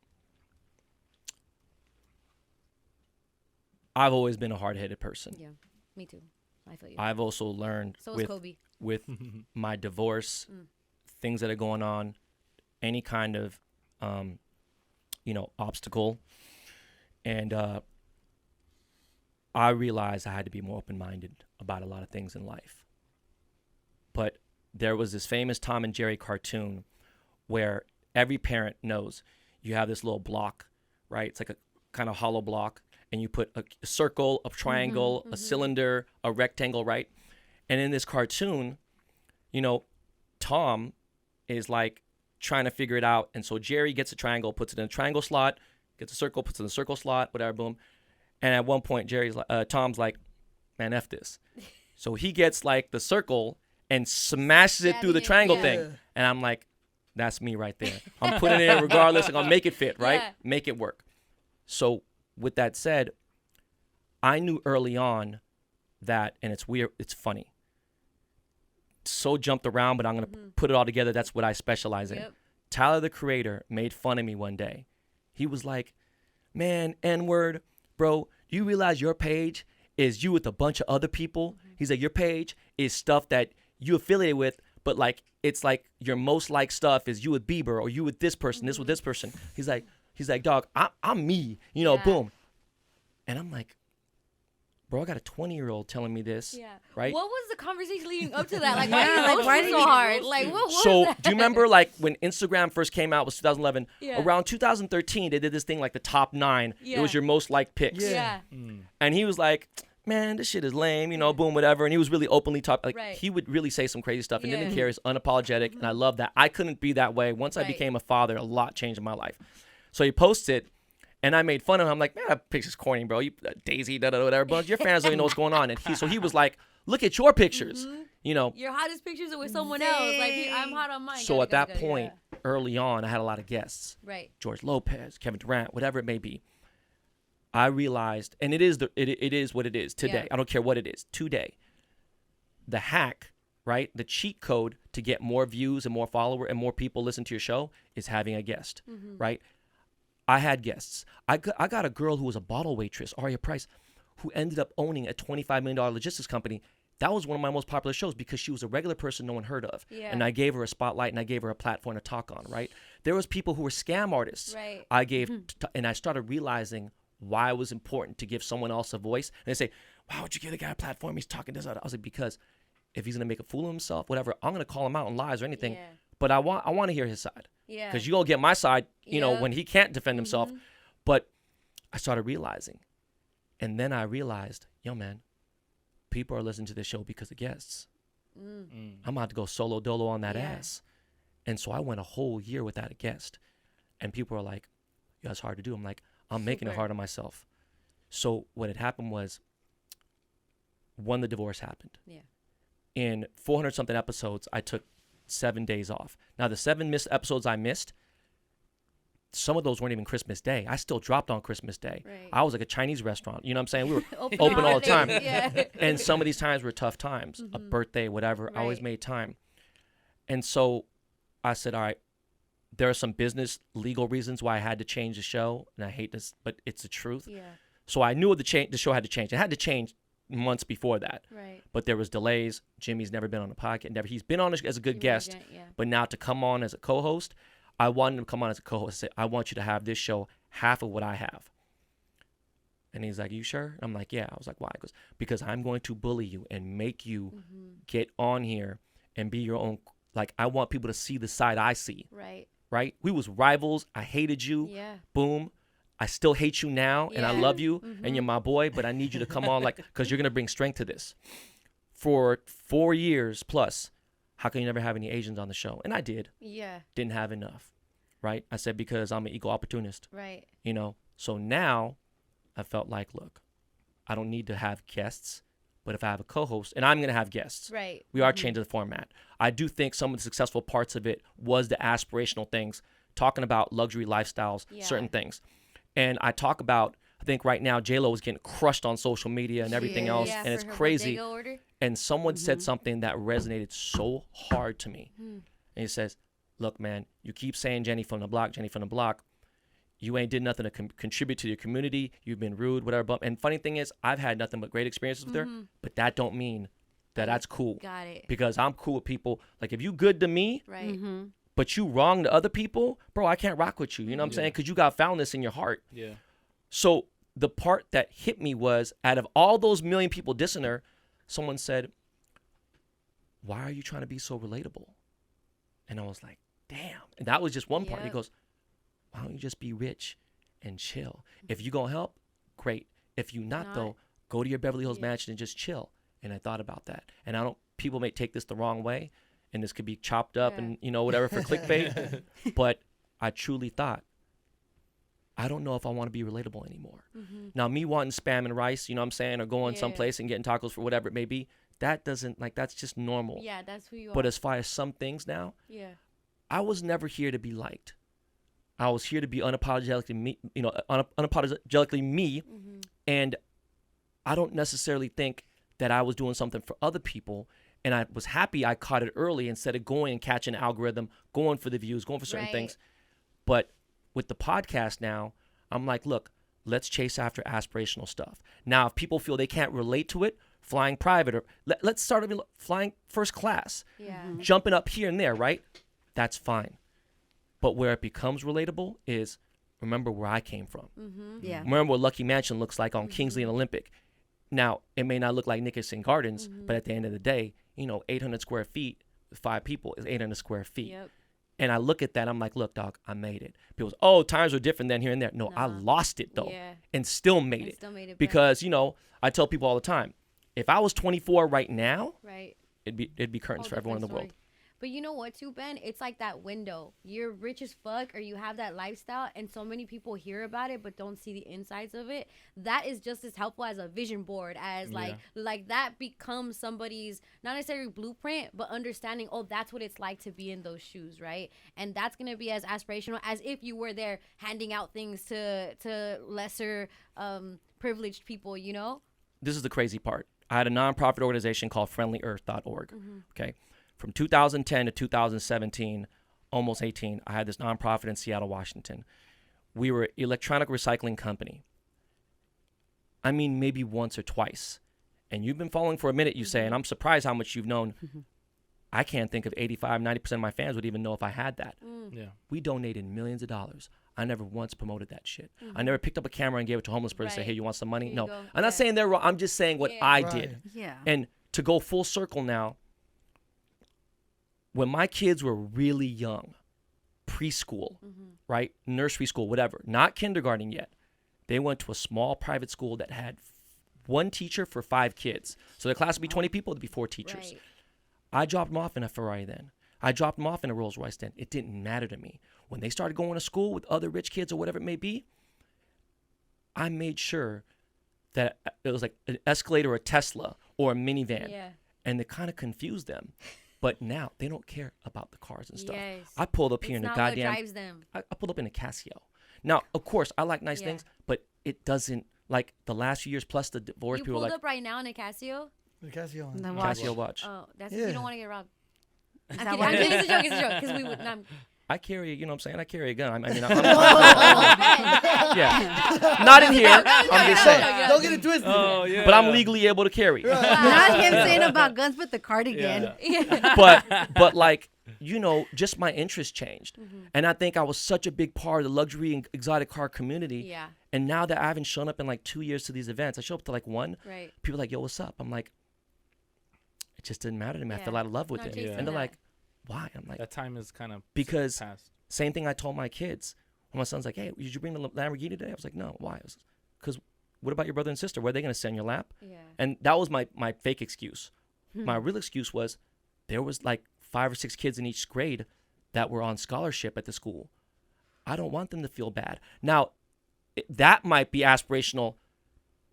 C: I've always been a hard-headed person.
A: Yeah, me too. I feel you.
C: I've also learned with my divorce, things that are going on, any kind of obstacle, and I realized I had to be more open-minded about a lot of things in life. But there was this famous Tom and Jerry cartoon where every parent knows you have this little block, right? It's like a kind of hollow block, and you put a circle, a triangle, a cylinder, a rectangle, right? And in this cartoon, you know, Tom is like trying to figure it out. And so Jerry gets a triangle, puts it in a triangle slot, gets a circle, puts it in a circle slot, whatever, boom. And at one point, Tom's like, man, F this. So he gets like the circle and smashes it through the triangle thing. And I'm like, that's me right there. I'm putting it in regardless. I'm going to make it fit, right? Make it work. So with that said, I knew early on that, and it's weird, it's funny. So jumped around, but I'm going to put it all together. That's what I specialize in. Tyler, the creator, made fun of me one day. He was like, man, N-word, bro, do you realize your page is you with a bunch of other people? He's like, your page is stuff that you affiliate with, but like, it's like your most liked stuff is you with Bieber or you with this person, this with this person. He's like, dog, I'm me, boom. And I'm like, bro, I got a 20-year-old telling me this.
A: Yeah.
C: Right?
A: What was the conversation leading up to that? Like,
D: Yeah,
A: why are you
D: like, why
A: so
D: did
A: hard?
D: you
A: Like, what was
C: So
A: that?
C: do you remember like when Instagram first came out, was 2011?
A: Yeah.
C: Around 2013, they did this thing like the top 9.
A: Yeah.
C: It was your most liked picks.
A: Yeah.
C: And he was like, man, this shit is lame, you know, boom, whatever. And he was really openly like
A: Right.
C: he would really say some crazy stuff and
A: Yeah.
C: didn't care. He's unapologetic, and I love that. I couldn't be that way. Once I
A: Right.
C: became a father, a lot changed in my life. So he posted, and I made fun of him. I'm like, man, that picture's corny, bro. You Daisy, whatever. But your fans don't even know what's going on. And he was like, look at your pictures, you know.
A: Your hottest pictures are with someone else. Like, I'm hot on mine.
C: So
A: Got
C: at
A: it,
C: that
A: got it,
C: point, early on, I had a lot of guests.
A: yeah. Right.
C: George Lopez, Kevin Durant, whatever it may be. I realized, and it is what it is today.
A: Yeah.
C: I don't care what it is today. The hack, right? The cheat code to get more views and more followers and more people listen to your show is having a guest, right? I had guests. I got a girl who was a bottle waitress, Aria Price, who ended up owning a $25 million logistics company. That was one of my most popular shows because she was a regular person no one heard of.
A: Yeah.
C: And I gave her a spotlight and I gave her a platform to talk on, right? There was people who were scam artists.
A: Right.
C: I gave, and I started realizing why it was important to give someone else a voice. And they say, why would you give the guy a platform? He's talking this. I was like, because if he's going to make a fool of himself, whatever, I'm going to call him out on lies or anything.
A: Yeah.
C: But I want to hear his side.
A: Yeah.
C: Because you go get my side, you know,
A: Yeah.
C: when he can't defend himself. But I started realizing. And then I realized, yo, man, people are listening to this show because of guests. I'm about to go solo dolo on that ass. And so I went a whole year without a guest. And people are like, yeah, it's hard to do. I'm like, I'm making it
A: Super.
C: hard on myself. So what had happened was, when the divorce happened, in 400 something episodes, I took 7 days off. Now the 7 missed episodes I missed, some of those weren't even Christmas Day. I still dropped on Christmas Day.
A: Right.
C: I was like a Chinese restaurant. You know what I'm saying? We were
A: Open
C: open all the time.
A: holidays, yeah.
C: And some of these times were tough times. A birthday, whatever. I always
A: Right.
C: made time. And so I said, all right, there are some business legal reasons why I had to change the show. And I hate this, but it's the truth.
A: Yeah.
C: So I knew the show had to change. It had to change months before that.
A: Right.
C: But there was delays. Jimmy's never been on a podcast. He's been on as a good guest.
A: Yeah.
C: But now to come on as a co-host, I wanted him to come on as a co-host and say, I want you to have this show half of what I have. And he's like, you sure? And I'm like, yeah. I was like, why? He goes, because I'm going to bully you and make you get on here and be your own. Like, I want people to see the side I see.
A: Right.
C: Right? We was rivals. I hated you.
A: Yeah.
C: Boom. I still hate you now, and I
A: Yeah.
C: love you, and you're my boy, but I need you to come on, like, because you're going to bring strength to this. For 4 years plus, how can you never have any Asians on the show? And I did.
A: Yeah.
C: Didn't have enough, right? I said, because I'm an equal opportunist,
A: Right.
C: you know? So now I felt like, look, I don't need to have guests, but if I have a co-host, and I'm going to have guests.
A: Right.
C: We are changing the format. I do think some of the successful parts of it was the aspirational things, talking about luxury lifestyles, certain things. And I talk about, I think right now, J-Lo is getting crushed on social media and everything else,
A: Yeah,
C: and it's
A: for her
C: crazy.
A: bodega order.
C: And someone said something that resonated so hard to me. And he says, look, man, you keep saying Jenny from the block, Jenny from the block. You ain't did nothing to contribute to your community. You've been rude, whatever. But, and funny thing is, I've had nothing but great experiences with her, but that don't mean that that's cool.
A: Got it.
C: Because I'm cool with people. Like, if you good to me,
A: Right.
C: but you wrong to other people, bro, I can't rock with you. You know what I'm saying? Because you got foundness in your heart.
B: Yeah.
C: So the part that hit me was, out of all those million people dissing her, someone said, why are you trying to be so relatable? And I was like, damn. And that was just one part. He
A: Yep.
C: goes, why don't you just be rich and chill? If you gonna help, great. If you not, though, go to your Beverly Hills mansion and just chill. And I thought about that. And people may take this the wrong way, and this could be chopped up and, you know, whatever for clickbait. But I truly thought, I don't know if I want to be relatable anymore. Now, me wanting spam and rice, you know what I'm saying, or going someplace and getting tacos for whatever it may be, that doesn't, like, that's just normal.
A: Yeah, that's who you are.
C: But as far as some things now, I was never here to be liked. I was here to be unapologetically me, you know, unapologetically me. And I don't necessarily think that I was doing something for other people. And I was happy I caught it early instead of going and catching an algorithm, going for the views, going for certain things. But with the podcast now, I'm like, look, let's chase after aspirational stuff. Now, if people feel they can't relate to it, flying private, or let's start flying first class, jumping up here and there, right? That's fine. But where it becomes relatable is, remember where I came from.
D: Yeah.
C: Remember what Lucky Mansion looks like on Kingsley and Olympic. Now, it may not look like Nickerson Gardens, but at the end of the day, 800 square feet with 5 people is 800 square feet.
A: Yep.
C: And I look at that, I'm like, look, dog, I made it. People say, oh, times were different then here and there. No, I lost it, though, and still made it. Because, I tell people all the time, if I was 24 right now, it'd be curtains for everyone in the world.
A: But you know what, too, Ben? It's like that window. You're rich as fuck, or you have that lifestyle, and so many people hear about it but don't see the insides of it. That is just as helpful as a vision board, as like that becomes somebody's, not necessarily blueprint, but understanding, oh, that's what it's like to be in those shoes, right? And that's going to be as aspirational as if you were there handing out things to lesser privileged people,
C: This is the crazy part. I had a nonprofit organization called friendlyearth.org, okay? From 2010 to 2017, almost 18, I had this nonprofit in Seattle, Washington. We were an electronic recycling company. I mean, maybe once or twice. And you've been following for a minute, you say, and I'm surprised how much you've known. I can't think of 85, 90% of my fans would even know if I had that. Yeah. We donated millions of dollars. I never once promoted that shit. I never picked up a camera and gave it to a homeless person and say, hey, you want some money? No. I'm not saying they're wrong. I'm just saying what I did.
D: Yeah.
C: And to go full circle now, when my kids were really young, preschool, right? Nursery school, whatever, not kindergarten yet, they went to a small private school that had one teacher for 5 kids. So the class would be 20 people, there'd be 4 teachers. Right. I dropped them off in a Ferrari then. I dropped them off in a Rolls Royce then. It didn't matter to me. When they started going to school with other rich kids or whatever it may be, I made sure that it was like an Escalade or a Tesla or a minivan. Yeah. And it kind of confused them. But now they don't care about the cars and stuff. Yes. I pulled up here in a goddamn. What drives them. I pulled up in a Casio. Now, of course, I like nice things, but it doesn't, like the last few years plus the divorce.
A: You
C: people
A: pulled
C: like,
A: up right now in a Casio?
E: The Casio.
A: The
E: watch.
C: Casio watch.
A: Oh, that's you don't want to get robbed.
D: I'm
A: kidding. It's a joke. It's a joke. Because we would. No,
C: I carry, you know what I'm saying? I carry a gun. I mean, yeah. Not in here. I'm just saying.
E: Don't get it twisted.
B: Oh, yeah.
C: But I'm legally able to carry.
D: Wow. Not him saying about guns, but the cardigan.
A: Yeah.
C: But like, just my interest changed. And I think I was such a big part of the luxury and exotic car community.
A: Yeah.
C: And now that I haven't shown up in like 2 years to these events, I show up to like one.
A: Right.
C: People are like, yo, what's up? I'm like, it just didn't matter to me. I fell out of love with it. And they're like, why? I'm like,
B: that time is kind of
C: because
B: past.
C: Same thing I told my kids. When my son's like, hey, did you bring the Lamborghini today? I was like, no. Why? Because what about your brother and sister? Where are they going to sit in your lap?
A: Yeah.
C: And that was my fake excuse. My real excuse was there was like 5 or 6 kids in each grade that were on scholarship at the school. I don't want them to feel bad. Now, that might be aspirational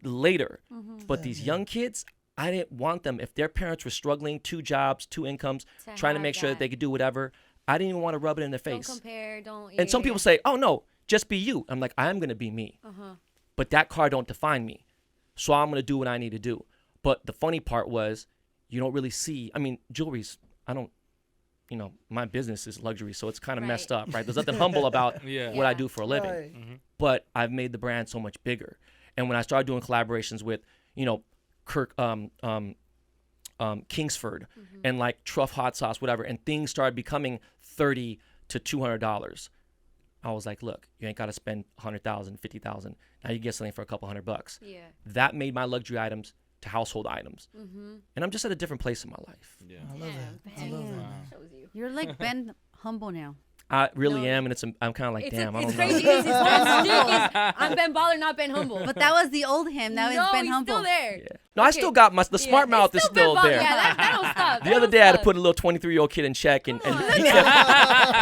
C: later. But these young kids, I didn't want them, if their parents were struggling, 2 jobs, 2 incomes, trying to make sure that they could do whatever, I didn't even want to rub it in their face.
A: Don't compare, don't.
C: And some people say, oh, no, just be you. I'm like, I am going to be me. But that car don't define me. So I'm going to do what I need to do. But the funny part was, you don't really see, I mean, jewelry's, I don't, my business is luxury, so it's kind of messed up, right? There's nothing humble about what I do for a living. Right. But I've made the brand so much bigger. And when I started doing collaborations with, Kirk, Kingsford and like Truff hot sauce, whatever, and things started becoming $30 to $200. I was like, look, you ain't got to spend $100,000, $50,000. Now you can get something for a couple $100. Yeah. That made my luxury items to household items. And I'm just at a different place in my life.
E: Yeah. I love that. I love that.
D: You're like Ben Humble now.
C: I really am, and I'm kind of like, damn, I don't know.
A: It's crazy. His whole stick is, I'm Ben Baller, not Ben Humble.
D: But that was the old him. Now it's Ben Humble.
A: Still there.
C: Yeah. No, I still got the smart mouth is still there.
A: Yeah, that don't stop.
C: The other day I had to put a little 23-year-old kid in check, and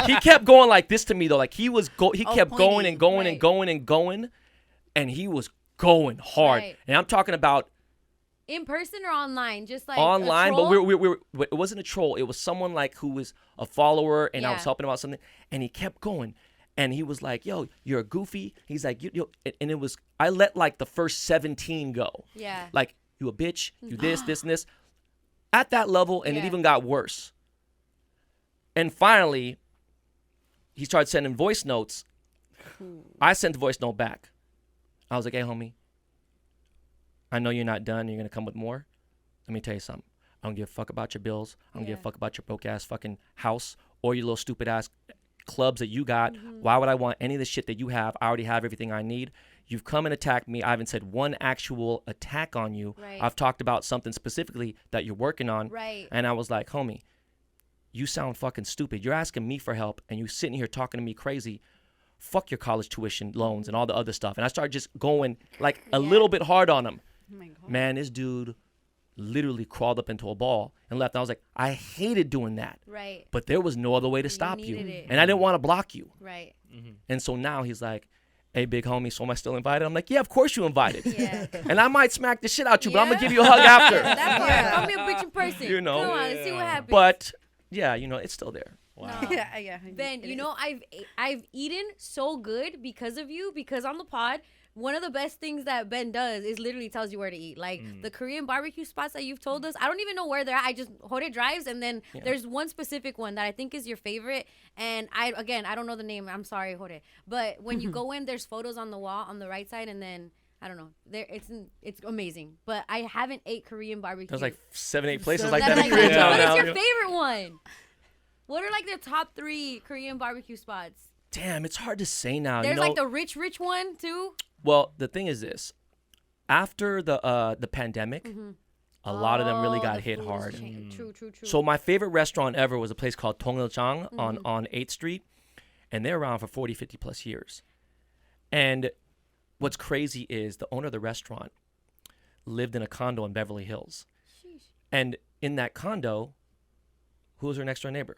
C: he kept going like this to me though. Like he kept going and going and going and going, and he was going hard. Right. And I'm talking about
A: in person or online, just like
C: online. But it wasn't a troll. It was someone like who was a follower, and I was helping him out something, and he kept going. And he was like, yo, you're a goofy. He's like, and it was, I let like the first 17 go.
A: Yeah.
C: Like, you a bitch, you this, and this. At that level, and it even got worse. And finally, he started sending voice notes. I sent the voice note back. I was like, hey, homie, I know you're not done. You're going to come with more. Let me tell you something. I don't give a fuck about your bills. I don't give a fuck about your broke-ass fucking house or your little stupid-ass clubs that you got. Why would I want any of the shit that you have? I already have everything I need. You've come and attacked me. I haven't said one actual attack on you.
A: Right.
C: I've talked about something specifically that you're working on.
A: Right.
C: And I was like, homie, you sound fucking stupid. You're asking me for help and you sitting here talking to me crazy. Fuck your college tuition loans and all the other stuff. And I started just going like a little bit hard on him.
D: Oh my God.
C: Man, this dude literally crawled up into a ball and left. And I was like, I hated doing that.
A: Right.
C: But there was no other way to stop you.
A: needed it.
C: And I didn't want to block you.
A: Right.
C: And so now he's like, hey, big homie, so am I still invited? I'm like, yeah, of course you invited.
A: Yeah.
C: And I might smack the shit out you, but I'm going to give you a hug after.
A: That part. Call me a bitch in person.
C: You know.
A: Come on, let's see what happens.
C: But, yeah, you know, it's still there.
B: Wow.
D: Yeah.
A: Ben,
D: It
A: you
D: is.
A: know, I've eaten so good because of you, because on the pod, one of the best things that Ben does is literally tells you where to eat. Like the Korean barbecue spots that you've told us, I don't even know where they're at. I just Hode drives, and then there's one specific one that I think is your favorite. And I don't know the name. I'm sorry, Hode. But when you go in, there's photos on the wall on the right side, and then I don't know. It's amazing. But I haven't ate Korean barbecue.
C: There's like 7, 8 places
A: That's
C: like that in
A: like-
C: Koreatown
A: What
C: now.
A: is your favorite one? What are like the top 3 Korean barbecue spots?
C: Damn, it's hard to say now.
A: There's
C: you know,
A: like the rich one too.
C: well, the thing is this. After the pandemic, a lot of them really got
A: the
C: hit
A: food
C: hard.
A: is True.
C: So my favorite restaurant ever was a place called Dongeljang on 8th Street. And they're around for 40, 50 plus years. And what's crazy is the owner of the restaurant lived in a condo in Beverly Hills. And in that condo, who was her next door neighbor?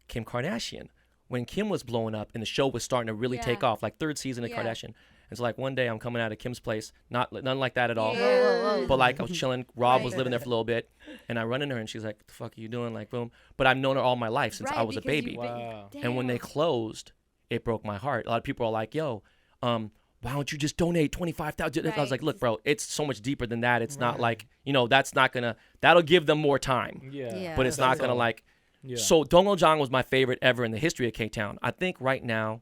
C: Kim Kardashian. When Kim was blowing up and the show was starting to really take off, like 3rd season of
A: Yeah.
C: Kardashian. And so like one day I'm coming out of Kim's place, nothing like that at all.
A: Yeah.
C: But like I was chilling. Rob was living there for a little bit. And I run into her and she's like, what the fuck are you doing? Like, boom. But I've known her all my life since I was a
A: because
C: baby.
A: you've been-
B: Wow.
C: And when they
A: Damn.
C: closed, it broke my heart. A lot of people are like, yo, why don't you just donate 25,000? I was
A: Right.
C: like, look, bro, it's so much deeper than that. It's not like, you know, that'll give them more time.
B: Yeah.
D: Yeah.
C: But it's not going to like,
B: Yeah.
C: so Dongeljang was my favorite ever in the history of K-Town. I think right now,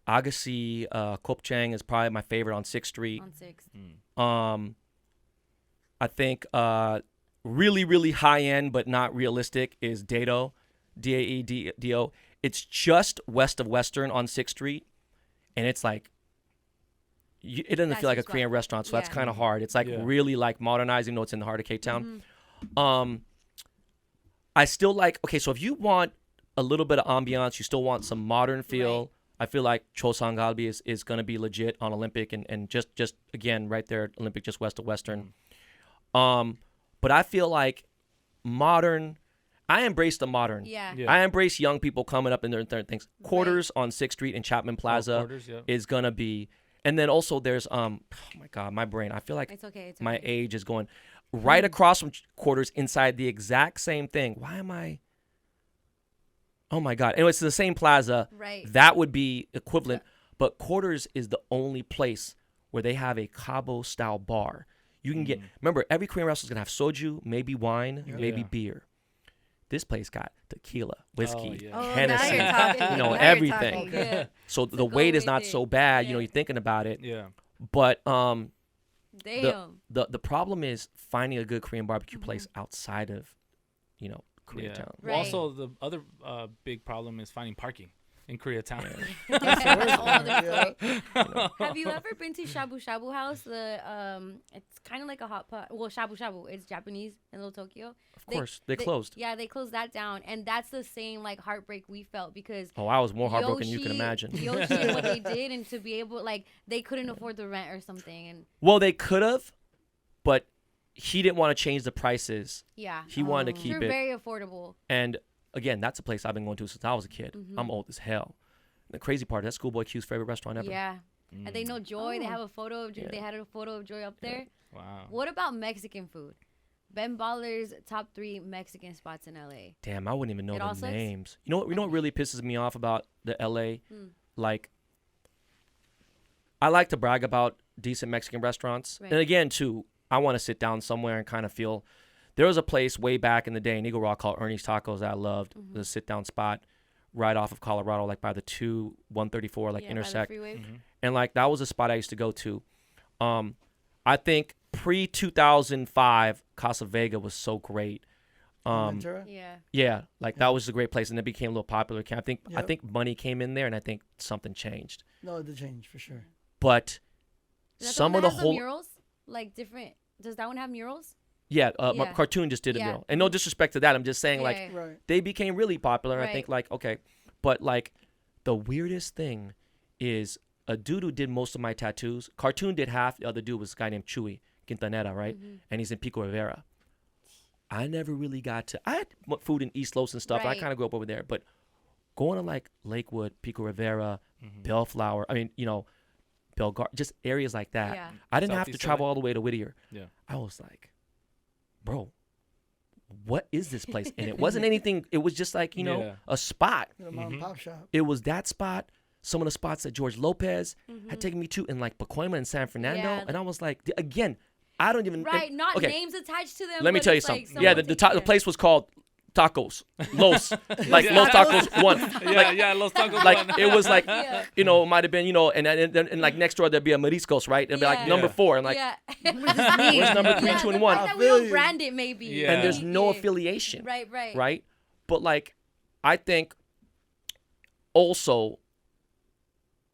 C: Agassi Kopchang is probably my favorite on 6th Street.
A: On 6.
C: I think really, really high end but not realistic is Dado, Daedo. It's just west of Western on 6th Street, and it's like it doesn't
A: That's
C: feel like a
A: your spot.
C: Korean restaurant, so that's
A: Yeah.
C: kind of hard. It's like
B: Yeah.
C: really like modernizing. Though it's in the heart of K-Town. I still like. Okay, so if you want a little bit of ambiance, you still want some modern feel.
A: Right.
C: I feel like Chosan Galbi is going to be legit on Olympic and just again right there Olympic just west of Western. But I feel like modern. I embrace the modern.
A: Yeah.
B: Yeah.
C: I embrace young people coming up in their things. Quarters on 6th Street and Chapman Plaza
B: Quarters, yeah.
C: is gonna be, and then also there's oh my god, my brain. I feel like
A: It's okay. It's
C: my
A: okay.
C: age is going right across from Quarters inside the exact same thing. Why am I? Oh my god! Anyway, it's the same plaza.
A: Right.
C: That would be equivalent, but Quarters is the only place where they have a Cabo style bar. You can get. Remember, every Korean restaurant's gonna have soju, maybe wine, maybe
B: Yeah.
C: beer. This place got tequila, whiskey,
B: yeah.
D: Oh,
C: Hennessy,
D: now you're talking.
C: you know,
D: Now you're
C: everything.
D: talking.
A: Yeah.
C: So the
A: go
C: weight is
A: with
C: not
A: it.
C: so bad. You know,
A: Yeah.
C: you're thinking about it.
B: Yeah.
C: But
A: Damn.
C: the problem is finding a good Korean barbecue place outside of, you know,
B: Yeah.
C: Koreatown.
A: Right.
B: Also, the other big problem is finding parking in Koreatown.
A: That's a whole other
C: Yeah.
A: story. Have you ever been to Shabu Shabu House? It's kind of like a hot pot. Well, Shabu Shabu. It's Japanese in Little Tokyo.
C: Of course, they closed.
A: Yeah, they closed that down, and that's the same like heartbreak we felt because
C: Oh, I was more heartbroken than you can
A: Yoshi-
C: imagine.
A: Yoshi and what they did, and to be able like they couldn't afford the rent or something, and
C: Well, they could have, but he didn't want to change the prices.
A: yeah,
C: He wanted to keep
A: they're
C: it.
A: very affordable.
C: And again, that's a place I've been going to since I was a kid. I'm old as hell. The crazy part, that's Schoolboy Q's favorite restaurant ever.
A: Yeah, and they know Joy. They have a photo of Joy.
C: Yeah.
A: They had a photo of Joy up there.
B: Wow.
A: What about Mexican food? Ben Baller's top 3 Mexican spots in LA.
C: Damn, I wouldn't even know
A: It all
C: the
A: sucks?
C: names. You know what really pisses me off about the LA? Like, I like to brag about decent Mexican restaurants.
A: Right.
C: And again, too, I want to sit down somewhere and kind of feel. There was a place way back in the day in Eagle Rock called Ernie's Tacos that I loved. It was a sit-down spot right off of Colorado, like by the 134, like
A: Yeah, by the
C: intersect.
A: freeway.
C: And like that was a spot I used to go to. I think pre-2005 Casa Vega was so great.
E: Ventura?
A: Yeah.
C: Yeah, like that was a great place, and it became a little popular. I think
E: Yep.
C: money came in there, and I think something changed.
E: No, it did change for sure.
C: But
A: Is that
C: some
A: the
C: of
A: one
C: the
A: that has
C: whole
A: murals, like different. Does that one have murals?
C: yeah,
A: Yeah.
C: cartoon just did a
A: Yeah.
C: mural, and no disrespect to that, I'm just saying like
A: Yeah.
E: Right.
C: they became really popular. I
A: Right.
C: think like okay, but like the weirdest thing is a dude who did most of my tattoos. Cartoon did half. The other dude was a guy named Chuy Quintanera, right?
A: Mm-hmm.
C: And he's in Pico Rivera. I never really got to. I had food in East Los and stuff. I
A: Right.
C: kind of grew up over there, but going to like Lakewood, Pico Rivera, Bellflower. I mean, you know, Belgar, just areas like that.
A: Yeah.
C: I didn't have to
B: Southeast
C: travel
B: LA.
C: all the way to Whittier.
B: Yeah.
C: I was like, bro, what is this place? And it wasn't anything. It was just like, you know,
B: Yeah.
C: a spot.
E: You know, mom and pop shop.
C: It was that spot. Some of the spots that George Lopez
A: Mm-hmm.
C: had taken me to in like Pacoima and San Fernando.
A: Yeah.
C: And I was like, again, I don't even.
A: Right. Not
C: okay,
A: names attached to them.
C: let me
A: but
C: tell you
A: it's like
C: something. Yeah,
A: someone
C: the place was called Tacos. Los. Like
B: Yeah.
C: Los Tacos 1.
B: Yeah, Los Tacos.
C: Like
B: one.
C: it was like,
A: Yeah.
C: you know, it might have been, you know, and like next door there'd be a Mariscos, right? It'd be like
A: Yeah.
C: number
B: Yeah.
C: 4. I'm like,
A: yeah.
C: where's number 3,
A: Yeah,
C: 2, and
A: the
C: 1?
A: fact that we
E: I feel
A: don't
E: you.
A: brand it, maybe.
B: Yeah.
C: And there's no
A: Yeah.
C: affiliation.
A: Right. Right.
C: Right? But like, I think also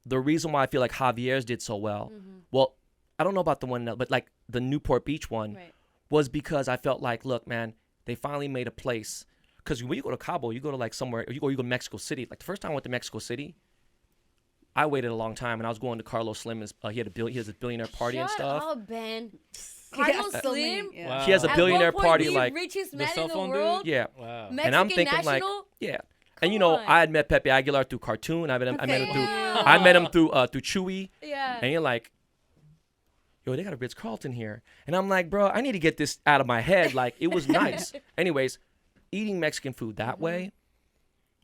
C: the reason why I feel like Javier's did so well, well, I don't know about the one, but like the Newport Beach one
A: Right.
C: was because I felt like, look, man, they finally made a place. Because when you go to Cabo, you go to like somewhere, you go to Mexico City. Like the first time I went to Mexico City, I waited a long time, and I was going to Carlos Slim's. He has a billionaire party and
A: Shut
C: stuff.
A: up, Ben.
D: Yeah,
A: Carlos
D: so many,
A: Slim.
D: yeah.
B: Wow.
C: He has a
A: At
C: billionaire
A: one point,
C: party
A: the
C: like
A: richest
B: the
A: man
B: cell
A: in the
B: phone dude?
A: world.
C: yeah.
B: Wow.
A: Mexican
C: And I'm thinking like,
A: national.
C: yeah. And you know,
A: on.
C: I had met Pepe Aguilar through Cartoon. I met him through
A: Yeah.
C: I met him through Chewy.
A: Yeah.
C: And you're like, yo, they got a Ritz Carlton here. And I'm like, bro, I need to get this out of my head. Like, it was nice. Anyways, eating Mexican food that way,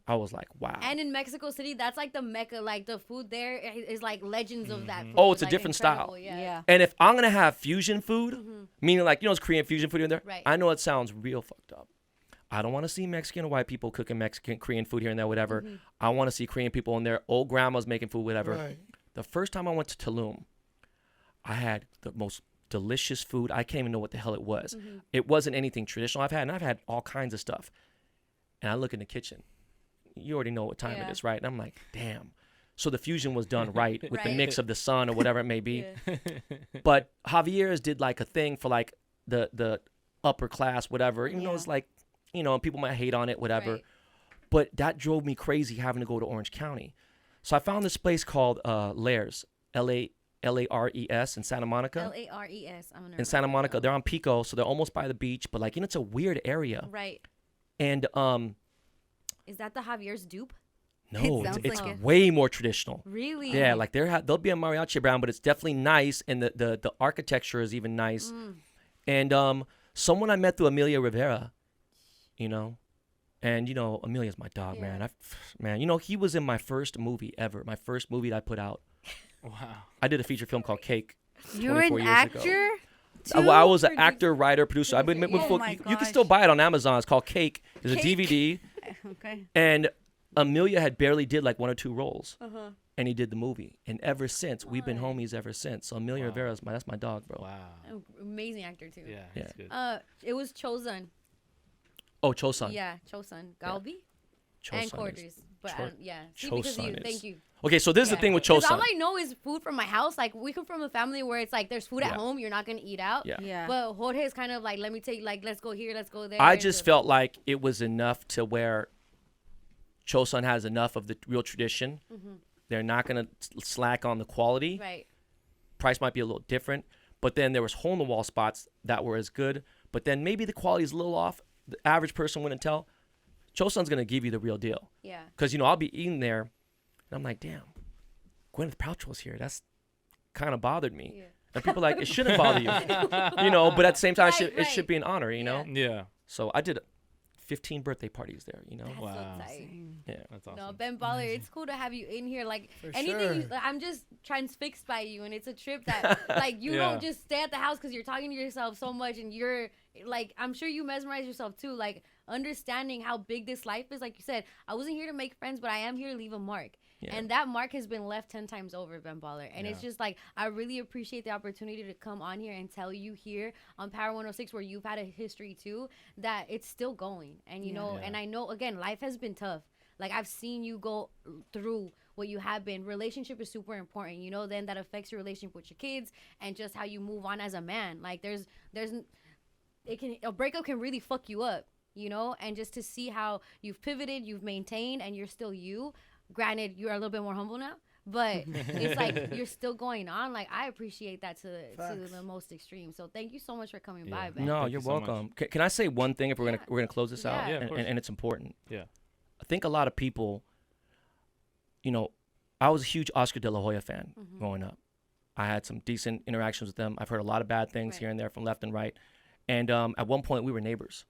C: I was like, wow.
A: And in Mexico City, that's like the mecca. Like the food there is like legends of that food.
C: Oh, it's a
A: like,
C: different
A: incredible,
C: style.
A: Yeah.
D: Yeah.
C: And if I'm going to have fusion food, meaning like, you know, it's Korean fusion food in there.
A: Right.
C: I know it sounds real fucked up. I don't want to see Mexican or white people cooking Mexican, Korean food here and there, whatever. I want to see Korean people and their old grandmas making food, whatever.
E: Right.
C: The first time I went to Tulum, I had the most delicious food. I can't even know what the hell it was. It wasn't anything traditional and I've had all kinds of stuff. And I look in the kitchen. You already know what time
A: Yeah.
C: it is, right? And I'm like, damn. So the fusion was done right with the
A: Right.
C: mix of the sun or whatever it may be.
A: Yeah.
C: But Javier's did like a thing for like the upper class, whatever. Even though
A: Yeah.
C: it's like, you know, people might hate on it, whatever.
A: Right.
C: But that drove me crazy having to go to Orange County. So I found this place called Lares, Lares in Santa Monica.
A: Lares. I'm gonna
C: In Santa Monica, they're on Pico, so they're almost by the beach. But like, you know, it's a weird area.
A: Right.
C: And
A: Is that the Javier's dupe?
C: no,
D: sounds
C: it's
D: like it.
C: way more traditional.
A: Really?
C: Yeah, like there'll be a mariachi brown, but it's definitely nice, and the architecture is even nice.
A: Mm.
C: And someone I met through Amelia Rivera, you know, and you know Amelia's my dog,
A: Yeah.
C: man. You know, he was in my first movie ever, my first movie that I put out.
B: Wow.
C: I did a feature film called Cake.
D: You're
C: 24
D: an
C: years ago.
D: actor?
C: I was an
A: Producer.
C: actor, writer, producer. I've been
A: Oh
D: my
C: you can still buy it on Amazon. It's called Cake. There's a
A: Cake.
C: DVD,
D: Okay.
C: and Amelia had barely did like 1 or 2 roles.
A: Uh-huh.
C: And he did the movie, and ever since we've been
A: Fun.
C: homies ever since. So Amelia
B: Wow.
C: Rivera's that's my dog, bro.
B: Wow.
A: Oh, amazing actor too.
B: Yeah,
C: Yeah.
B: that's good.
A: It was Chosun.
C: Oh, Chosun.
A: Yeah, Chosun. Galbi
C: Chosun
A: and
C: is-
A: quarters. But
C: Cho-
A: yeah. See, because you,
C: Chosun is-
A: thank you.
C: Okay, so this is the
A: Yeah.
C: thing with
A: 'Cause all
C: Chosun.
A: I know is food from my house. Like we come from a family where it's like there's food at
C: Yeah.
A: home, you're not gonna eat out.
C: Yeah.
D: Yeah.
A: But Jorge is kind of like, let me take, like, let's go here, let's go there.
C: I just
A: So-
C: felt like it was enough to where Chosun has enough of the real tradition. They're not gonna slack on the quality.
A: right.
C: Price might be a little different, but then there was hole in the wall spots that were as good. But then maybe the quality is a little off. The average person wouldn't tell. Chosun's gonna give you the real deal.
A: Yeah.
C: Because, you know, I'll be eating there, and I'm like, damn, Gwyneth Paltrow's here. That's kind of bothered me.
A: Yeah.
C: And people are like, it shouldn't bother you. You know, but at the same time,
A: Right,
C: it should
A: right.
C: be an honor, you know?
B: Yeah.
C: So I did 15 birthday parties there, you know?
A: That's
B: Wow.
A: so tight.
C: Yeah.
B: That's awesome.
A: No, Ben Baller, it's cool to have you in here. Like
E: For
A: anything,
E: sure.
A: I'm just transfixed by you, and it's a trip that like you
B: Yeah.
A: don't just stay at the house because you're talking to yourself so much, and you're like, I'm sure you mesmerize yourself too. Like understanding how big this life is. Like you said, I wasn't here to make friends, but I am here to leave a mark. And that mark has been left 10 times over, Ben Baller. And it's just like, I really appreciate the opportunity to come on here and tell you here on Power 106, where you've had a history too, that it's still going. And, you know, and I know, again, life has been tough. Like, I've seen you go through what you have been. Relationship is super important, you know, then that affects your relationship with your kids and just how you move on as a man. Like, a breakup can really fuck you up, you know, and just to see how you've pivoted, you've maintained, and you're still you. Granted, you're a little bit more humble now, but it's like you're still going on. Like, I appreciate that to the most extreme. So thank you so much for coming by, Ben.
C: No, you're welcome. Can I say one thing if we're gonna close this out?
B: Yeah,
C: and it's important.
B: Yeah.
C: I think a lot of people, you know, I was a huge Oscar De La Hoya fan growing up. I had some decent interactions with them. I've heard a lot of bad things here and there from left and right. And at one point, we were neighbors.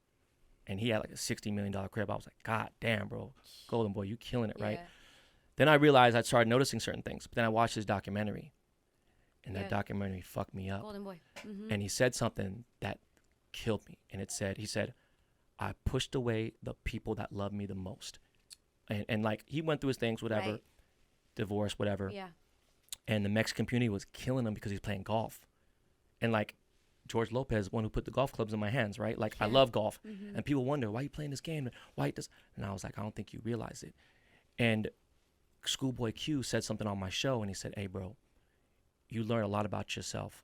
C: And he had like a $60 million crib. I was like, God damn, bro. Golden Boy, you killing it, right? Then I realized I'd started noticing certain things. But then I watched his documentary. And that documentary fucked me up.
A: Golden Boy.
C: And he said something that killed me. And he said, I pushed away the people that love me the most. And like, he went through his things, whatever. Divorce, whatever.
A: Yeah.
C: And the Mexican community was killing him because he's playing golf. And like, George Lopez, one who put the golf clubs in my hands, right? Like, I love golf. And people wonder, why are you playing this game? Why does? And I was like, I don't think you realize it. And Schoolboy Q said something on my show, and he said, hey, bro, you learn a lot about yourself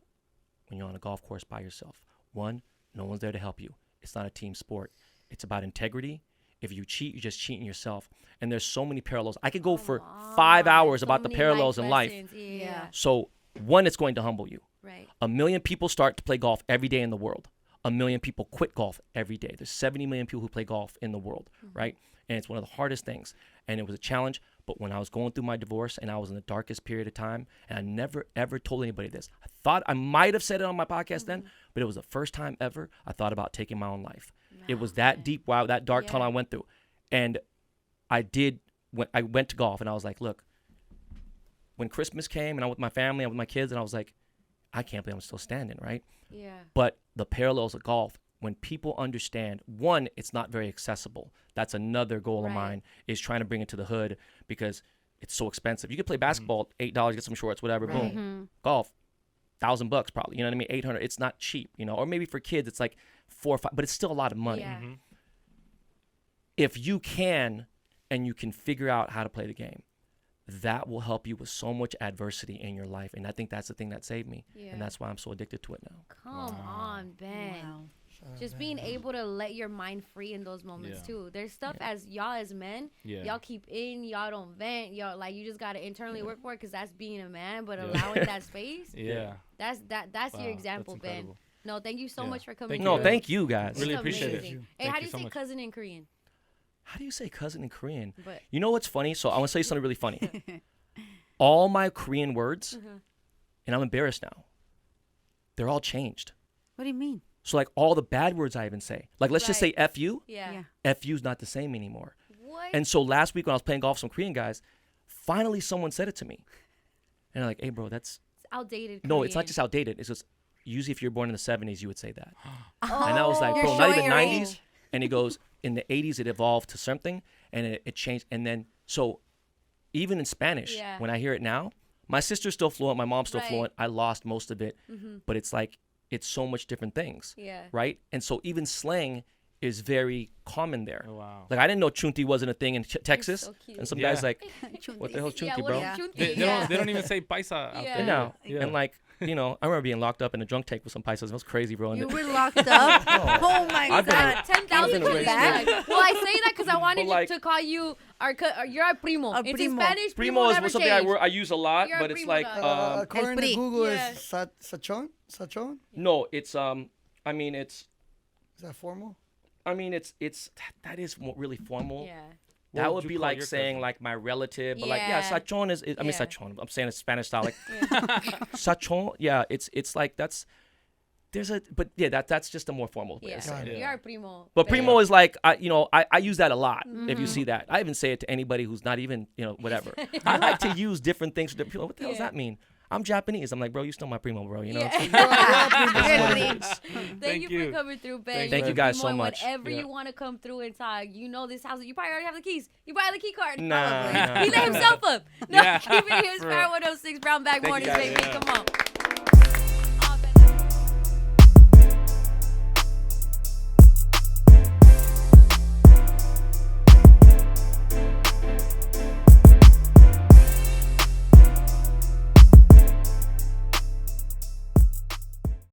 C: when you're on a golf course by yourself. One, no one's there to help you. It's not a team sport. It's about integrity. If you cheat, you're just cheating yourself. And there's so many parallels. I could go for 5 hours about the parallels in life.
A: Yeah.
C: So, one, it's going to humble you.
A: Right.
C: 1 million people start to play golf every day in the world. 1 million people quit golf every day. There's 70 million people who play golf in the world, right? And it's one of the hardest things. And it was a challenge. But when I was going through my divorce and I was in the darkest period of time, and I never, ever told anybody this. I thought I might have said it on my podcast then, but it was the first time ever I thought about taking my own life. It was that deep, that dark tunnel I went through. And I went to golf, and I was like, look, when Christmas came and I'm with my family, I'm with my kids, and I was like, I can't believe I'm still standing, right?
A: Yeah.
C: But the parallels of golf, when people understand, one, it's not very accessible. That's another goal of mine, is trying to bring it to the hood because it's so expensive. You can play basketball, $8, get some shorts, whatever, boom. Golf, $1,000 probably, you know what I mean? 800, it's not cheap, you know? Or maybe for kids, it's like 4 or 5, but it's still a lot of money.
A: Yeah.
C: If you can, and you can figure out how to play the game, that will help you with so much adversity in your life. And I think that's the thing that saved me. Yeah. And that's why I'm so addicted to it now.
A: Come on, Ben.
D: Wow.
A: Just being able to let your mind free in those moments too. There's stuff as y'all as men, y'all keep in, y'all don't vent, y'all like you just gotta internally work for it because that's being a man. But allowing that space, that's your example, Ben. No, thank you so much for coming.
C: Thank you guys.
B: Really appreciate it.
A: Hey, how do you say cousin in Korean?
C: How do you say cousin in Korean?
A: But
C: you know what's funny? So I want to say something really funny. All my Korean words, and I'm embarrassed now, they're all changed.
D: What do you mean?
C: So like all the bad words I even say, like let's just say F you.
A: Yeah.
C: F you's not the same anymore.
A: What?
C: And so last week when I was playing golf with some Korean guys, finally someone said it to me. And they're like, hey bro, that's
A: it's outdated.
C: No,
A: Korean.
C: it's not just outdated. It's just usually if you're born in the 70s, you would say that.
A: Oh,
C: and I was like,
D: you're
C: bro, not
D: showing
C: even
D: your
C: 90s.
D: age.
C: And he goes, in the 80s, it evolved to something, and it changed. And then, so even in Spanish, when I hear it now, my sister's still fluent, my mom's still fluent. I lost most of it, but it's like, it's so much different things, right? And so even slang is very common there.
B: Oh, wow.
C: Like I didn't know chunti wasn't a thing in Texas,
A: so cute.
C: and some guys like, what the hell chunti, bro?
B: They don't even say paisa out there.
C: No, and like, you know, I remember being locked up in a drunk tank with some paisas. It was crazy, bro.
D: You were locked up? Oh my
C: I've been
D: God.
A: 10,000
C: I've been
A: back. Well, I say that because I wanted
C: But, like,
A: to call you you're a primo.
D: A
A: It's
D: primo.
A: in Spanish.
C: Primo is
A: never
C: something
A: changed.
C: I use a lot,
A: You're a
C: but it's
A: primo
C: like
A: dog.
E: According to
D: pri.
E: Google,
A: Yeah.
E: is sachon? Sachon?
C: no, it's I mean it's
E: Is that formal?
C: that is really formal.
A: Yeah.
C: That
B: What
C: would
B: you
C: be
B: call
C: like
B: your
C: saying
B: cousin?
C: like my relative, but like
A: Yeah.
C: sachon is I mean
A: Yeah.
C: sachon. I'm saying it Spanish style like sachon. Yeah, it's like that's that's just a more formal way
A: Yeah.
C: of saying it.
A: You're a primo.
C: But primo is like I use that a lot. If you see that, I even say it to anybody who's not even whatever. I like to use different things for different people. What the hell does that mean? I'm Japanese. I'm like, bro, you still my primo, bro. You know.
A: Yeah.
C: It's
A: Thank you
B: you.
A: for coming through, babe.
C: Thank you guys so much.
A: Whenever you want to come through inside, you know this house. You probably already have the keys. You probably have the key card.
C: Nah.
A: He let himself up. No,
B: Yeah.
A: keep it here. It's
B: For
A: Power
B: real.
A: 106 Brown Bag
C: Thank you
A: Mornings,
C: guys.
A: baby.
B: Yeah.
A: Come on.